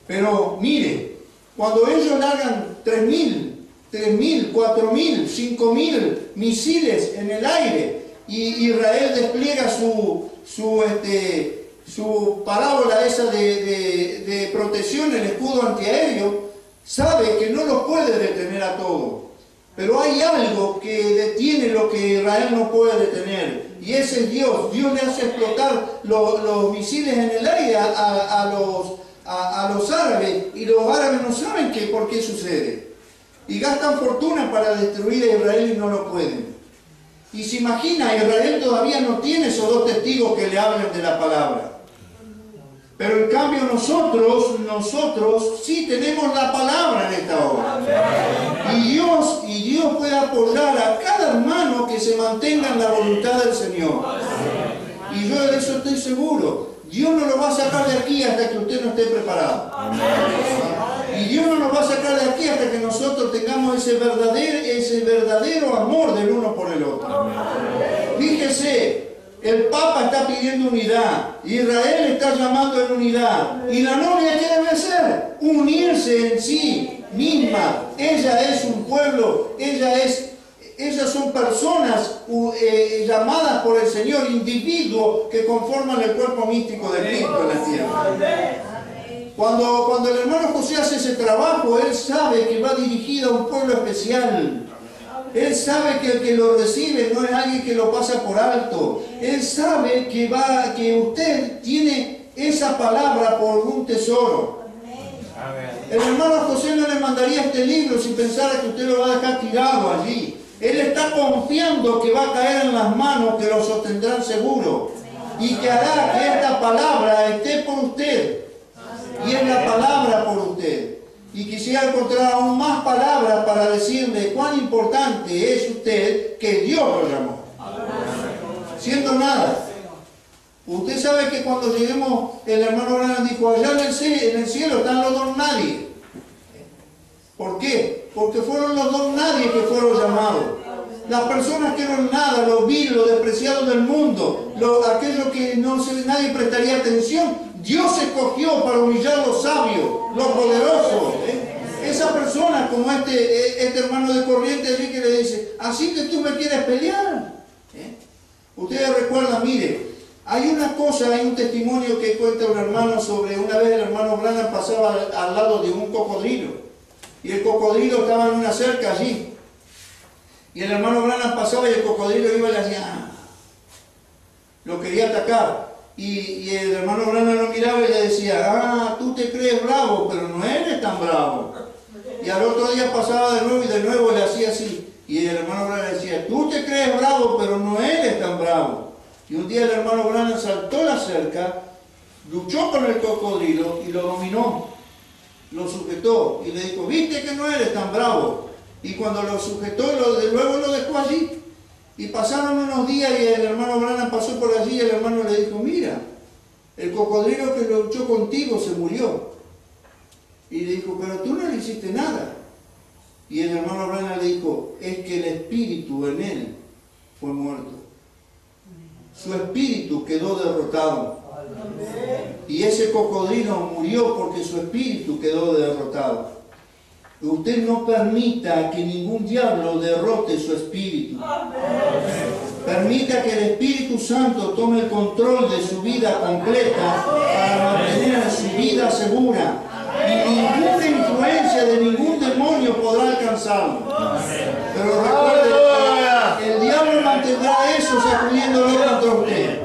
Pero mire, cuando ellos largan 3.000 3.000, 4.000, 5.000 misiles en el aire, y Israel despliega su parábola esa de protección, el escudo antiaéreo, sabe que no los puede detener a todos. Pero hay algo que detiene lo que Israel no puede detener, y ese es Dios. Dios le hace explotar los misiles en el aire a los árabes, y los árabes no saben por qué sucede. Y gastan fortuna para destruir a Israel y no lo pueden. Y se imagina, Israel todavía no tiene esos dos testigos que le hablan de la palabra. Pero en cambio nosotros sí tenemos la palabra en esta hora. Y Dios puede apoyar a cada hermano que se mantenga en la voluntad del Señor. Y yo de eso estoy seguro. Dios no lo va a sacar de aquí hasta que usted no esté preparado. Y Dios no nos va a sacar de aquí hasta que nosotros tengamos ese verdadero amor del uno por el otro. Fíjese. El Papa está pidiendo unidad, Israel está llamando en unidad, y la novia, ¿qué debe hacer? Unirse en sí misma. Ella es un pueblo, ellas son personas llamadas por el Señor, individuos que conforman el cuerpo místico de Cristo en la tierra. Cuando el hermano José hace ese trabajo, él sabe que va dirigido a un pueblo especial. Él sabe que el que lo recibe no es alguien que lo pasa por alto. Él sabe que usted tiene esa palabra por un tesoro. El hermano José no le mandaría este libro si pensara que usted lo va a dejar tirado allí. Él está confiando que va a caer en las manos que lo sostendrán seguro, y que hará que esta palabra esté por usted. Y es la palabra por usted. Y quisiera encontrar aún más palabras para decirle cuán importante es usted, que Dios lo llamó. Siendo nada. Usted sabe que cuando lleguemos, el hermano Branham dijo, allá en el cielo están los don nadie. ¿Por qué? Porque fueron los don nadie que fueron llamados. Las personas que eran nada, los viles, los despreciados del mundo, aquellos que nadie prestaría atención, Dios escogió para humillar a los sabios, los poderosos. Esa persona, como este hermano de Corrientes allí que le dice, así que tú me quieres pelear. Ustedes recuerdan, mire, hay un testimonio que cuenta un hermano sobre una vez el hermano Branham pasaba al lado de un cocodrilo, y el cocodrilo estaba en una cerca allí. Y el hermano Branham pasaba y el cocodrilo iba y le hacía, lo quería atacar. Y el hermano Branham lo miraba y le decía, tú te crees bravo, pero no eres tan bravo. Y al otro día pasaba de nuevo le hacía así. Y el hermano Branham le decía, tú te crees bravo, pero no eres tan bravo. Y un día el hermano Branham saltó la cerca, luchó con el cocodrilo y lo dominó. Lo sujetó y le dijo, viste que no eres tan bravo. Y cuando lo sujetó, luego lo dejó allí. Y pasaron unos días y el hermano Branham pasó por allí y el hermano le dijo, mira, el cocodrilo que luchó contigo se murió. Y le dijo, pero tú no le hiciste nada. Y el hermano Branham le dijo, es que el espíritu en él fue muerto. Su espíritu quedó derrotado. Y ese cocodrilo murió porque su espíritu quedó derrotado. Usted no permita que ningún diablo derrote su espíritu. Permita que el Espíritu Santo tome el control de su vida completa para mantener su vida segura. Y ninguna influencia de ningún demonio podrá alcanzarlo. Pero recuerde, el diablo mantendrá eso sacudiéndolo contra usted.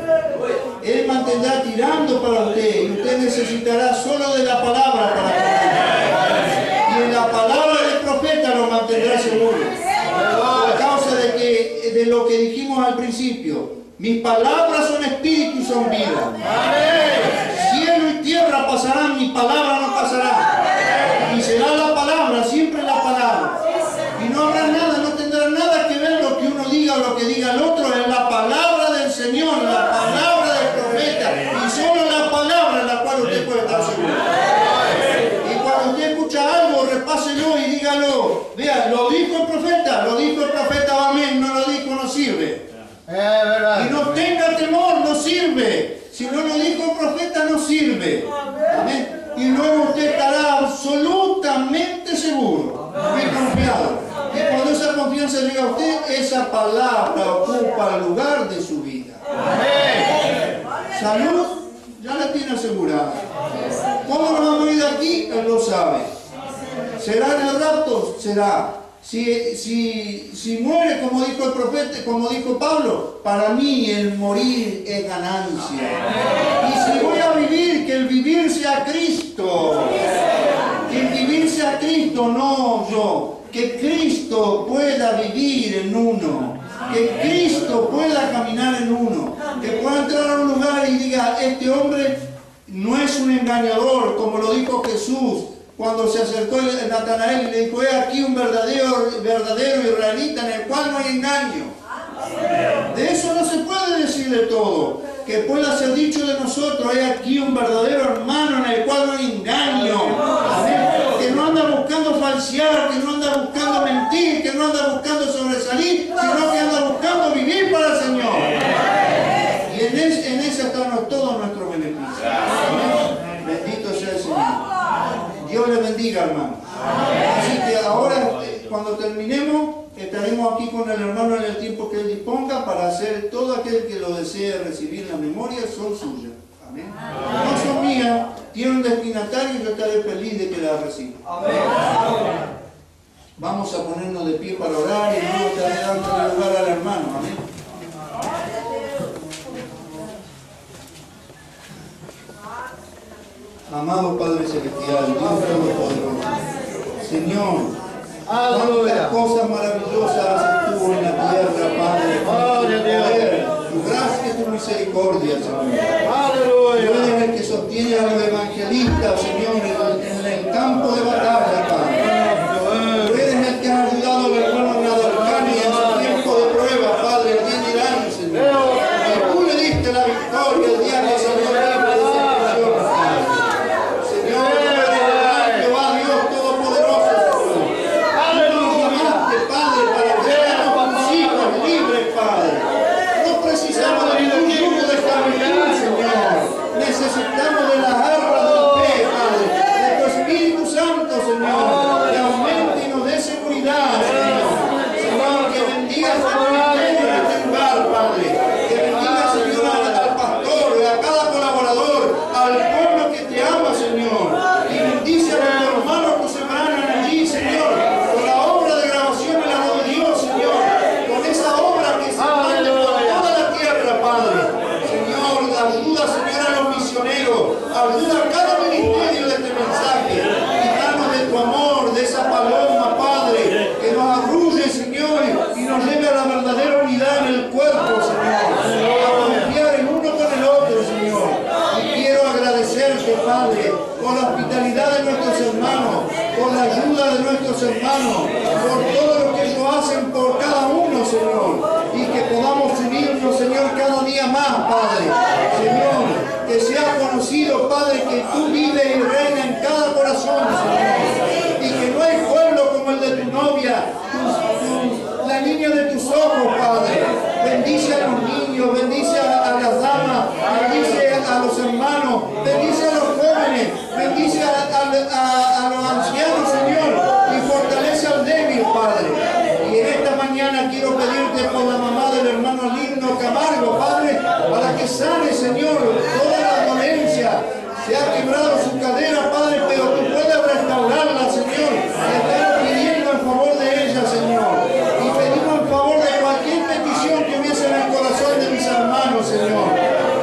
Él mantendrá tirando para usted y usted necesitará solo de la palabra para correr. Y en la palabra del profeta lo mantendrá seguro. A causa de lo que dijimos al principio, mis palabras son espíritu y son vida. Cielo y tierra pasarán, mi palabra no pasará. Y será la palabra, siempre la palabra. Y no habrá nada, no tendrá nada que ver lo que uno diga o lo que diga el otro. Es la palabra del Señor, la palabra del profeta. Y solo la palabra en la cual usted puede estar seguro. Y cuando usted escucha algo, repáselo y dígalo. Vea, lo dijo el profeta, amén, no lo dijo, no sirve. Y no tenga temor, no sirve. Si no lo dijo el profeta, no sirve. Amén. Y luego usted estará absolutamente seguro y confiado. vergüenza llega a usted, esa palabra ocupa el lugar de su vida. Salud, ya la tiene asegurada. ¿Cómo nos vamos a ir de aquí? Él lo sabe. ¿Será en el rapto? Será. Si muere, como dijo el profeta, como dijo Pablo, para mí el morir es ganancia. Y si voy a vivir, que el vivir sea Cristo. Que el vivir sea Cristo, no yo. Que Cristo pueda vivir en uno. Que Cristo pueda caminar en uno. Que pueda entrar a un lugar y diga, este hombre no es un engañador, como lo dijo Jesús. Cuando se acercó Natanael y le dijo, he aquí un verdadero israelita en el cual no hay engaño. De eso no se puede decir de todo. Que pueda ser dicho de nosotros, he aquí un verdadero hermano en el cual no hay engaño. Que no anda buscando falsear, que no anda buscando mentir, que no anda buscando sobresalir, sino que anda buscando vivir para el Señor. Y en ese está todo nuestro beneficio. Bendito sea el Señor. Dios le bendiga, hermano. Así que ahora, cuando terminemos, estaremos aquí con el hermano en el tiempo que él disponga para hacer todo aquel que lo desee recibir en la memoria, son suyas. Amén. No son mías, tiene un destinatario y yo estaré feliz de que la reciba. Vamos a ponernos de pie para orar y luego estaré dando lugar al hermano. Amén. Amado Padre Celestial, Dios Todopoderoso, Señor, cuántas cosas maravillosas haces tú en la tierra, Padre, con tu poder, tu gracia y tu misericordia, Señor. Tú eres el que sostiene a los evangelistas, Señor, en el campo de batalla, Padre. Tú eres el que ha ayudado al hermano Nadalcani en su tiempo de prueba, Padre, el día de Irán, Señor. Y tú le diste la victoria el día que salió libre de esa prisión, Padre. Necesitamos de las armas de la fe, Padre, de tu Espíritu Santo, Señor, que aumente y nos dé seguridad, Señor. Señor, que bendiga a este lugar, Padre, que bendiga, Señor, al pastor, a cada colaborador, al pueblo que te ama, Señor, y bendice a nuestros hermanos que se van allí, Señor, con la obra de grabación en la voz de Dios, Señor, con esa obra que se mande por toda la tierra, Padre. Señor, ayuda, Señor, a los misioneros, ayuda a cada ministerio de este mensaje, y danos de tu amor, de esa paloma, Padre, que nos arrulle, Señor, y nos lleve a la verdadera unidad en el cuerpo, Señor, a confiar en uno con el otro, Señor. Y quiero agradecerte, Padre, por la hospitalidad de nuestros hermanos, por la ayuda de nuestros hermanos, por todo lo que ellos hacen por cada uno, Señor, y que podamos unirnos, Señor, cada día más, Padre. Señor, que sea conocido, Padre, que tú vives y reinas en cada corazón, Señor, y que no hay pueblo como el de tu novia, la niña de tus ojos, Padre. Bendice a los niños, bendice a las damas, bendice a los hermanos, bendice a los jóvenes, bendice a los ancianos, Señor, y fortalece al débil, Padre. Y en esta mañana quiero pedirte por la mamá del hermano Lino Camargo, Padre, para que sane, Señor, toda la dolencia. Se ha quebrado su cadera, Padre, pero tú puedes restaurarla, Señor. Y estamos pidiendo en favor de ella, Señor. Y pedimos en favor de cualquier petición que hubiese en el corazón de mis hermanos, Señor.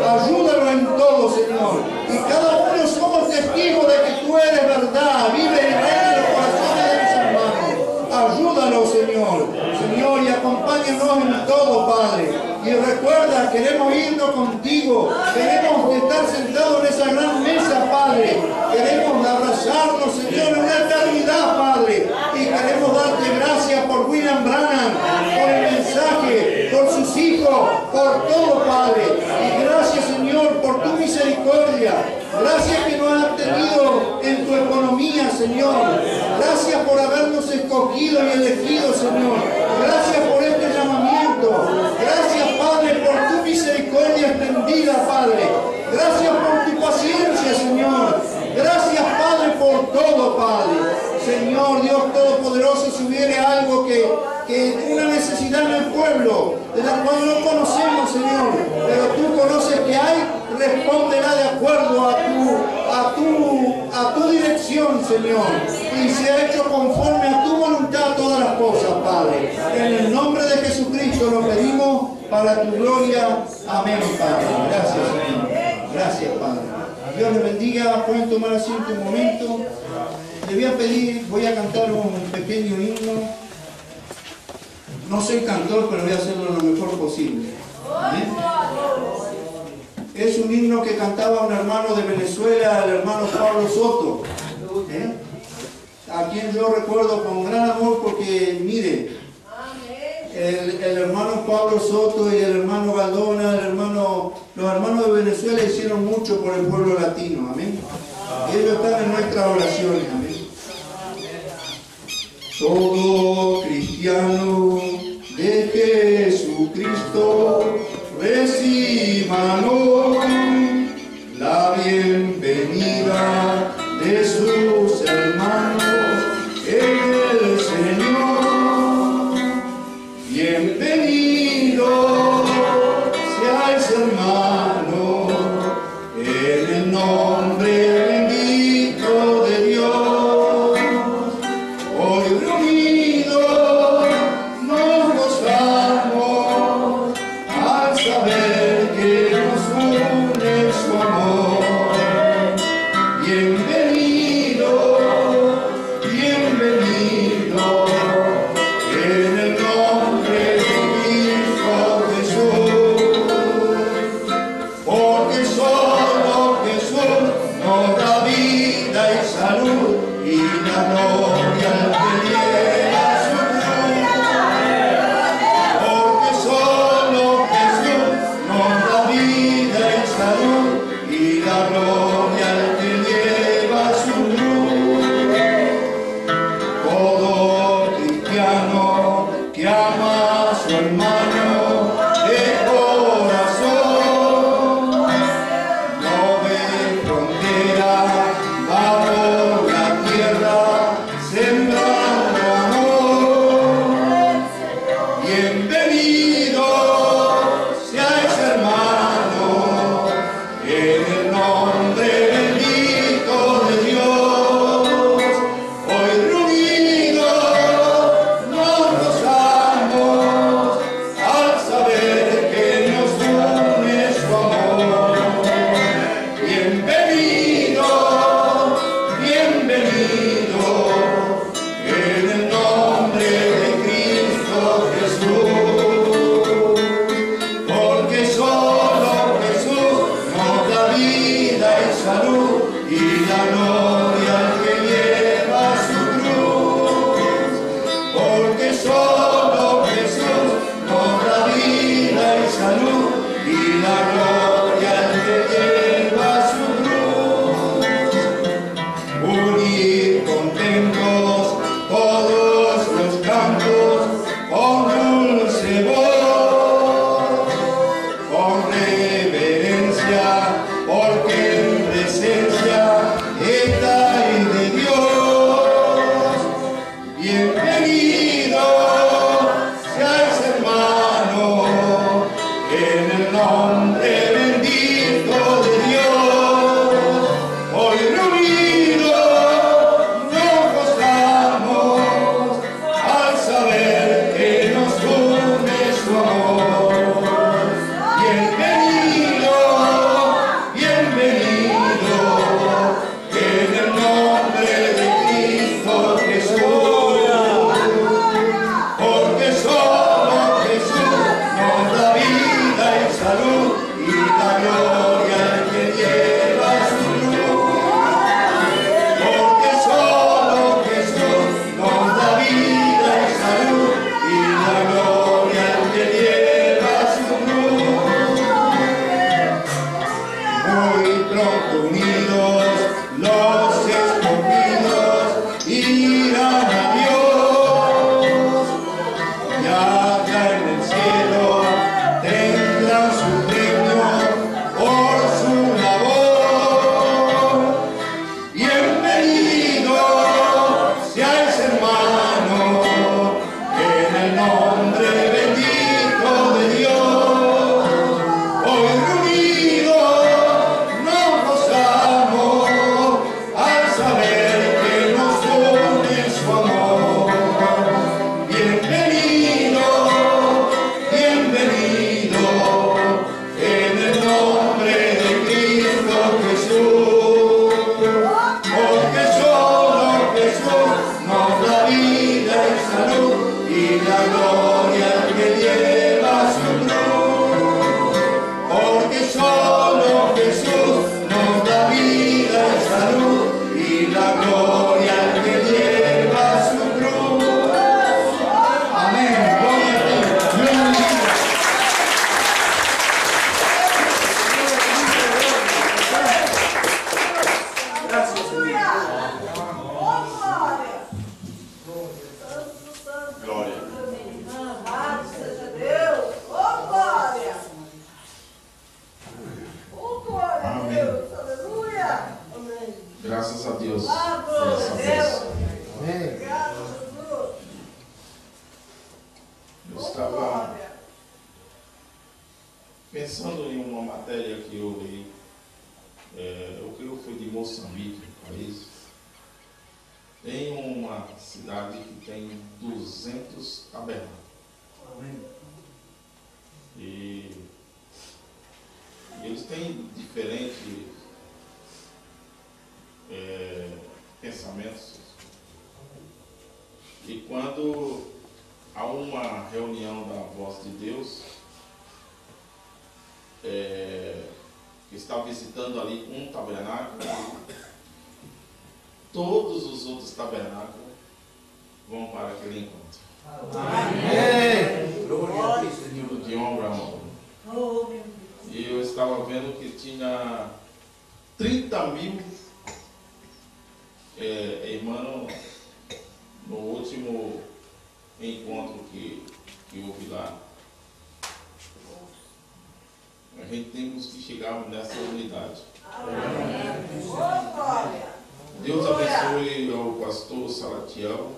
Ayúdalo en todo, Señor. Y cada uno somos testigos de que tú eres verdad. Vive y reina en los corazones de mis hermanos. Ayúdalo, Señor. Señor, y acompáñanos en todo, Padre. Y recuerda, queremos irnos contigo. Queremos estar sentados en esa gran mesa, Padre. Queremos abrazarnos, Señor, en una eternidad, Padre. Y queremos darte gracias por William Branham, por el mensaje, por sus hijos, por todo, Padre. Y gracias, Señor, por tu misericordia. Gracias que nos has tenido en tu economía, Señor. Gracias por habernos escogido y elegido, Señor. Gracias por este llamamiento. Gracias, Padre, por tu misericordia extendida, Padre. Gracias por tu paciencia, Señor. Gracias, Padre, por todo, Padre. Señor, Dios Todopoderoso, si hubiere algo que que una necesidad en el pueblo, de la cual no conocemos, Señor, pero tú conoces que hay, respóndela de acuerdo a tu dirección, Señor, y se ha hecho conforme a tu voluntad todas las cosas, Padre. En el nombre de Jesucristo lo pedimos para tu gloria. Amén, Padre. Gracias, Señor. Gracias, Padre. Dios les bendiga. Pueden tomar asiento un momento. Le voy a pedir, voy a cantar un pequeño himno. No soy cantor, pero voy a hacerlo lo mejor posible. ¿Bien? Es un himno que cantaba un hermano de Venezuela, el hermano Pablo Soto, a quien yo recuerdo con gran amor porque, mire, el hermano Pablo Soto y el hermano Galdona, los hermanos de Venezuela hicieron mucho por el pueblo latino, amén. Ellos están en nuestras oraciones, amén. Todo cristiano de Jesucristo reciban hoy la bienvenida de sus hermanos en el Señor. Bienvenido seáis, hermano, en el nombre bendito de Dios. Hoy reunidos nos gozamos al saber que nos une su amor. Bienvenido, bienvenido, en el nombre de Cristo Jesús. Porque solo Jesús nos da vida y salud y la gloria al que lleva su cruz. Porque solo Jesús nos da vida y salud y la gloria al que lleva su cruz. Todo cristiano que ama a su hermano de corazón no ve frontera, va por la tierra sembrando amor. Bienvenido seáis, hermano, en el nombre bendito de Dios. Hoy reunidos nos gozamos al saber que nos une su amor. Bienvenido, bienvenido, en el nombre de Cristo Jesús. Porque solo Jesús nos da vida y salud y la gloria al que lleva su cruz. Porque solo Jesús nos da vida y salud y la gloria al que lleva su cruz. Unir contentos todos los cantos con dulce voz, con reverencia, porque en presencia estáis de Dios. Bienvenido seáis, hermano, en el nombre bendito de Dios. Hoy reunidos nos gozamos al saber que nos une su amor. Bienvenido, bienvenido, en el nombre de Cristo Jesús. Porque solo Jesús nos da vida y salud y la gloria al que lleva su cruz. Porque solo Jesús nos da vida y salud y la gloria al que lleva su cruz. Muy pronto unidos los escogidos irán a Dios, y allá en el cielo tendrán su premio por su labor. Bienvenido seáis, hermano, en el nombre la gloria que lleva su cruz, porque solo Jesús nos da vida y salud, y la gloria que lleva su cruz. Amén. Gloria a Dios. Gracias, Señor. Glória. Louvado seja Deus. Oh, glória. Oh, glória a Deus. Aleluia. Graças a Deus. Louvado por essa a bênção. Deus. Obrigado, Jesus. Eu Oh, estava glória. pensando em uma matéria que eu li. Eu creio que foi de Moçambique, país. Tem uma cidade que tem 200 tabernáculos. E eles têm diferentes pensamentos. E quando há uma reunião da Voz de Deus, que está visitando ali um tabernáculo, todos os outros tabernáculos vão para aquele encontro. De ombro a ombro. Oh, meu Deus. E eu estava vendo que tinha 30.000 irmãos no último encontro que houve lá. A gente temos que chegar nessa unidade. Amém. Oh, glória. Deus abençoe ao pastor Salatiel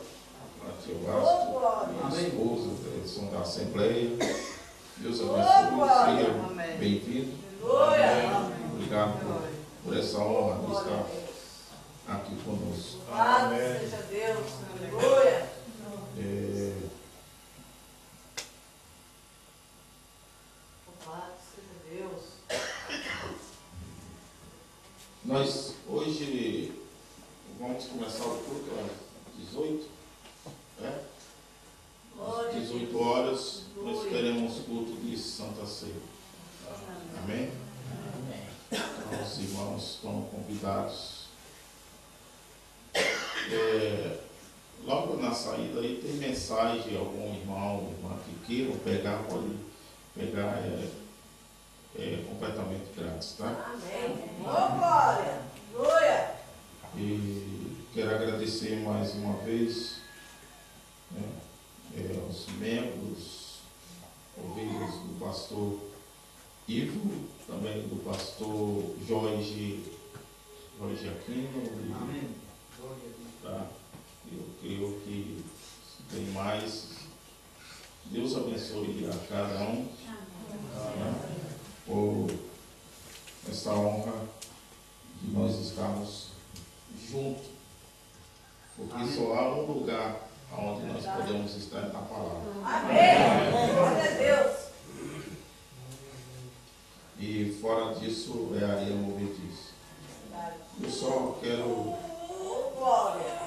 Vasco, a esposa, eles são da Assembleia. Deus abençoe, seja bem-vindo. Obrigado por essa honra de estar aqui conosco. Louvado seja Deus. Aleluia. Louvado seja Deus. Nós hoje vamos começar o culto às 18, né? Às 18 horas nós teremos culto de Santa Ceia. Amém? Então, os irmãos estão convidados. Logo na saída aí tem mensagem, algum irmão, irmã que queiram pegar, pode pegar completamente grátis, tá? Amém. Oh, glória. Aleluia. E quero agradecer mais uma vez, né, aos membros, ovelhas do pastor Ivo, também do pastor Jorge Aquino. Amém. Tá? Eu creio que tem mais. Deus abençoe a cada um, né, por essa honra de nós estarmos juntos, porque só há um lugar onde nós podemos estar na palavra. Amém. Glória a Deus. E fora disso é areia movediça. Eu só quero, Oh, glória.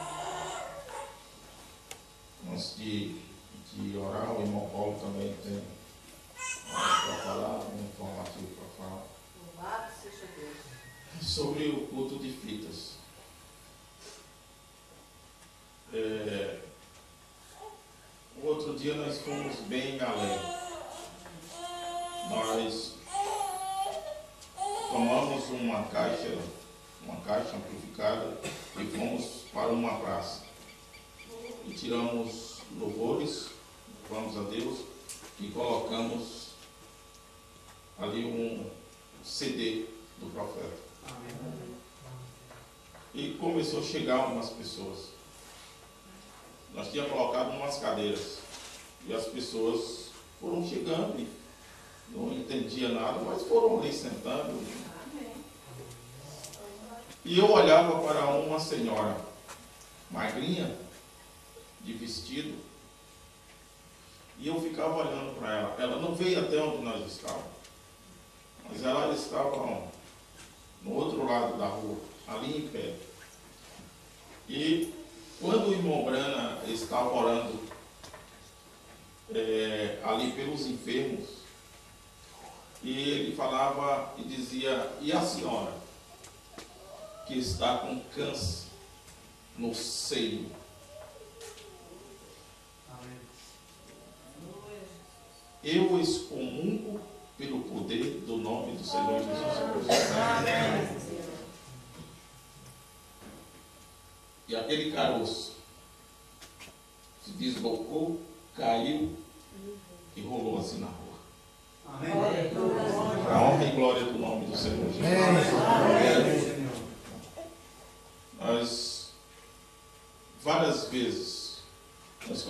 antes de orar, o irmão Paulo também tem algo para falar, um informativo para falar, Louvado seja Deus. sobre o culto de fitas. O outro dia nós fomos bem além. Nós tomamos uma caixa amplificada e fomos para uma praça. E tiramos louvores, vamos a Deus, e colocamos ali um CD do profeta. E começou a chegar umas pessoas. Nós tínhamos colocado umas cadeiras e as pessoas foram chegando e não entendiam nada, mas foram ali sentando. E eu olhava para uma senhora magrinha, de vestido, e eu ficava olhando para ela. Ela não veio até onde nós estávamos, mas ela estava no outro lado da rua, ali em pé. E quando o irmão Brana estava orando ali pelos enfermos, e ele falava e dizia: e a senhora que está com câncer no seio? Eu excomungo pelo poder do nome do Senhor Jesus Cristo. E aquele caroço se deslocou, caiu e rolou assim na rua. Amém. A honra e glória do nome do Senhor Jesus. Nós, várias vezes, nós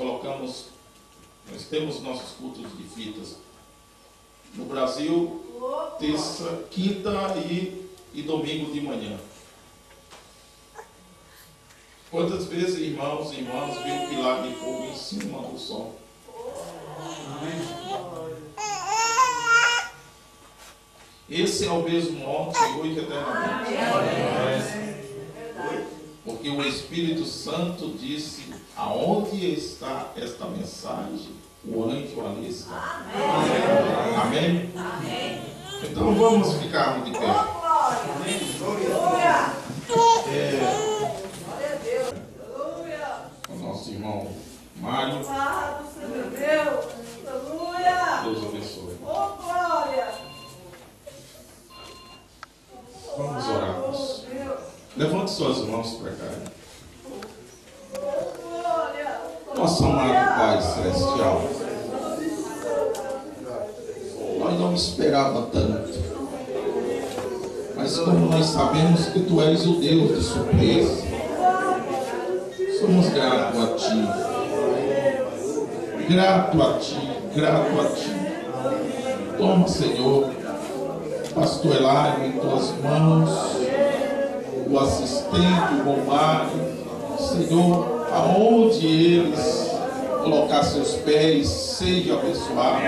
temos nossos cultos de fitas no Brasil, terça, quinta e domingo de manhã. Quantas vezes, irmãos e irmãs, viram o pilar de fogo em cima do sol? Esse é o mesmo ontem, hoje e eternamente. Porque o Espírito Santo disse: aonde está esta mensagem, o anjo ali está. Amém? Amém? Então vamos ficar de pé. O nosso irmão Mário. Deus abençoe. Vamos orar. Levante suas mãos para cá. Nosso amado Pai Celestial, nós não esperávamos tanto, mas como nós sabemos que Tu és o Deus de surpresa, somos gratos a Ti, grato a Ti, grato a Ti. Toma, Senhor, Pastor Elário em Tuas mãos, o assistente, o Romário, Senhor, aonde eles colocar seus pés, seja abençoado.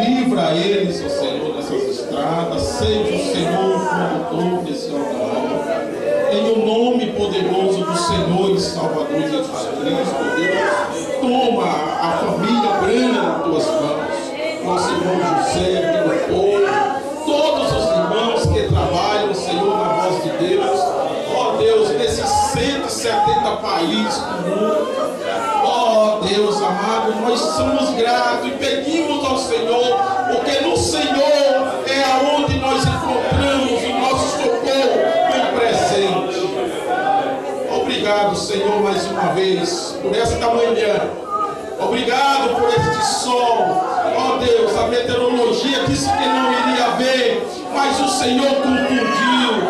Livra eles, ó Senhor, nessas estradas, seja o Senhor o condutor desse hogar. Em o nome poderoso do Senhor e Salvador Jesus Cristo, Deus, toma a família Brana nas Tuas mãos, nosso irmão José, meu povo, todos os irmãos que trabalham, Senhor, na voz de Deus, ó Deus, nesses 170 países do mundo. Ó Deus amado, nós somos gratos e pedimos ao Senhor, porque no Senhor é aonde nós encontramos o nosso socorro bem presente. Obrigado, Senhor, mais uma vez por esta manhã. Obrigado por este sol. Ó Deus, a meteorologia disse que não iria haver, mas o Senhor confundiu.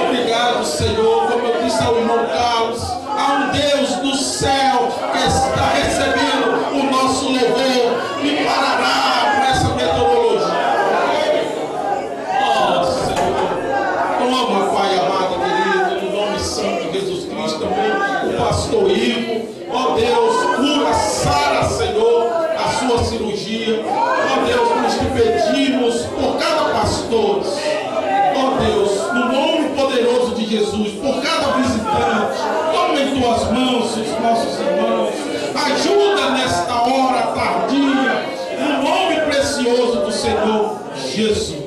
Obrigado, Senhor, como eu disse ao irmão Carlos, há um Deus do céu que está recebendo o nosso louvor e parará por essa meteorologia. Ó Senhor, toma, Pai amado e querido, no nome santo de Jesus Cristo, também o pastor Ivo, ó Deus, cura, sara, Senhor, a sua cirurgia. Ó Deus, nós te pedimos por cada pastor, ó Deus, no nome poderoso de Jesus, por cada visitante, toma em Tuas mãos os nossos irmãos, ajuda nesta hora tardia, no nome precioso do Senhor Jesus.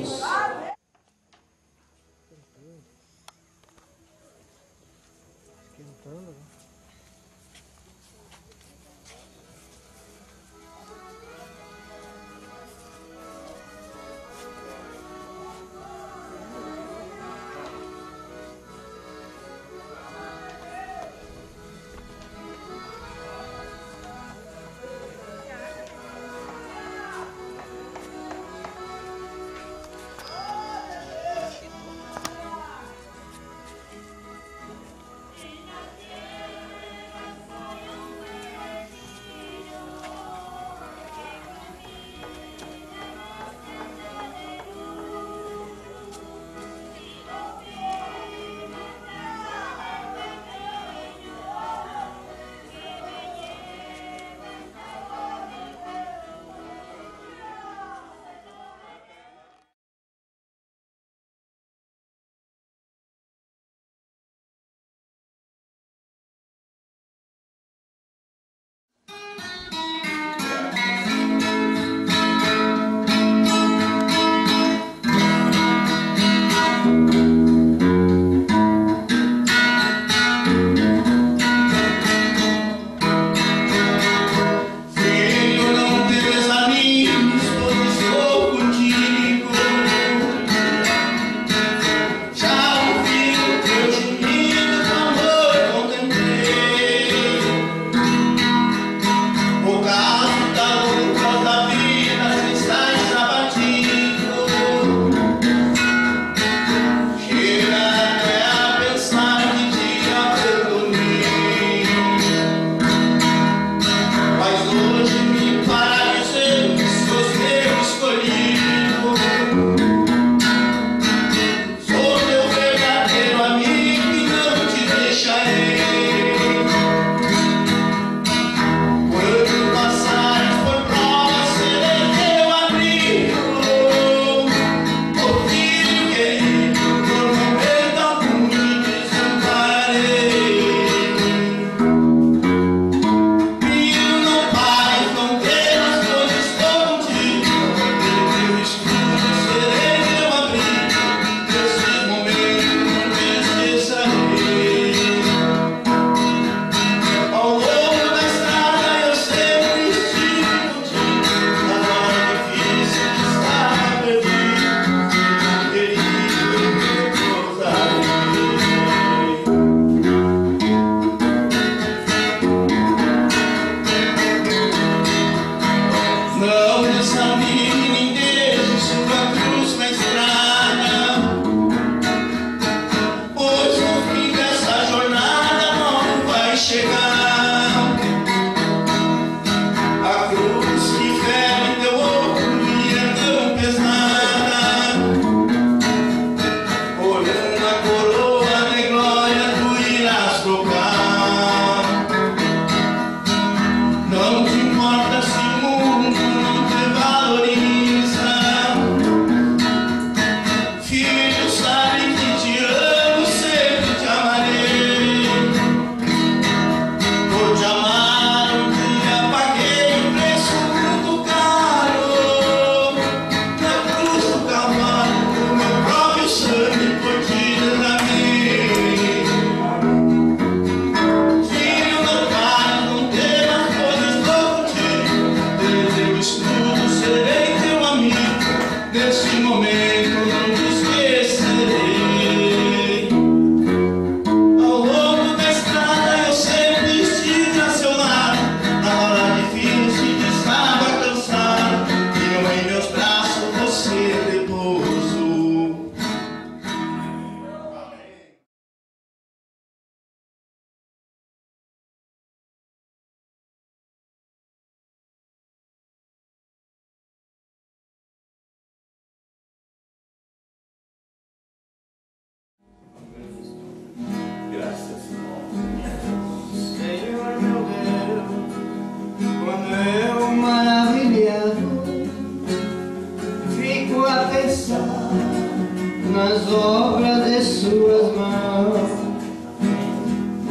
nas obras de suas mãos,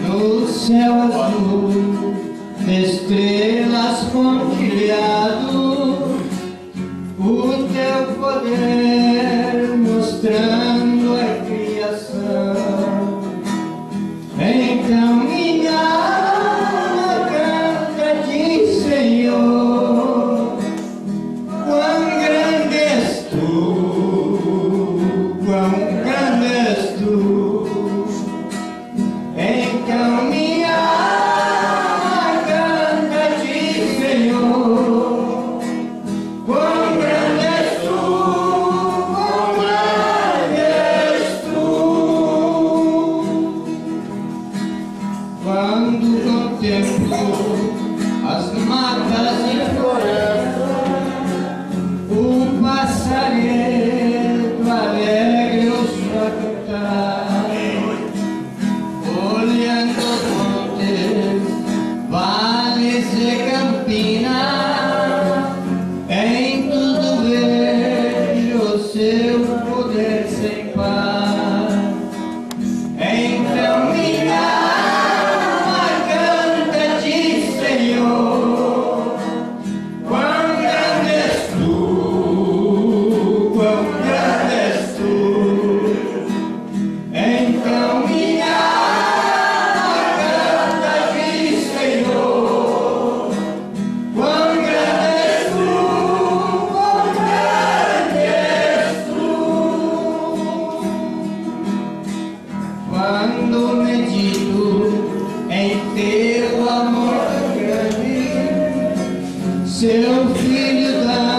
no céu azul, estrelas pontilhado, o teu poder mostrando a criação. Então minha alma canta-te, Senhor, quão grande és tu, quão grande és tu. Então minha alma canta-te, Senhor, quão grande és tu, quão grande és tu. Quando contemplo as matas e florestas, o passarinho alegre ouço a cantar, olhando os montes, vales e campinas, em tudo vejo o seu poder sem par. Então minha alma canta-te, Senhor, quão grande és tu, quão grande és tu. Então minha alma canta-te, Senhor, quão grande és tu, quão grande és tu. Quando medito em teu amor grande, seu Filho dá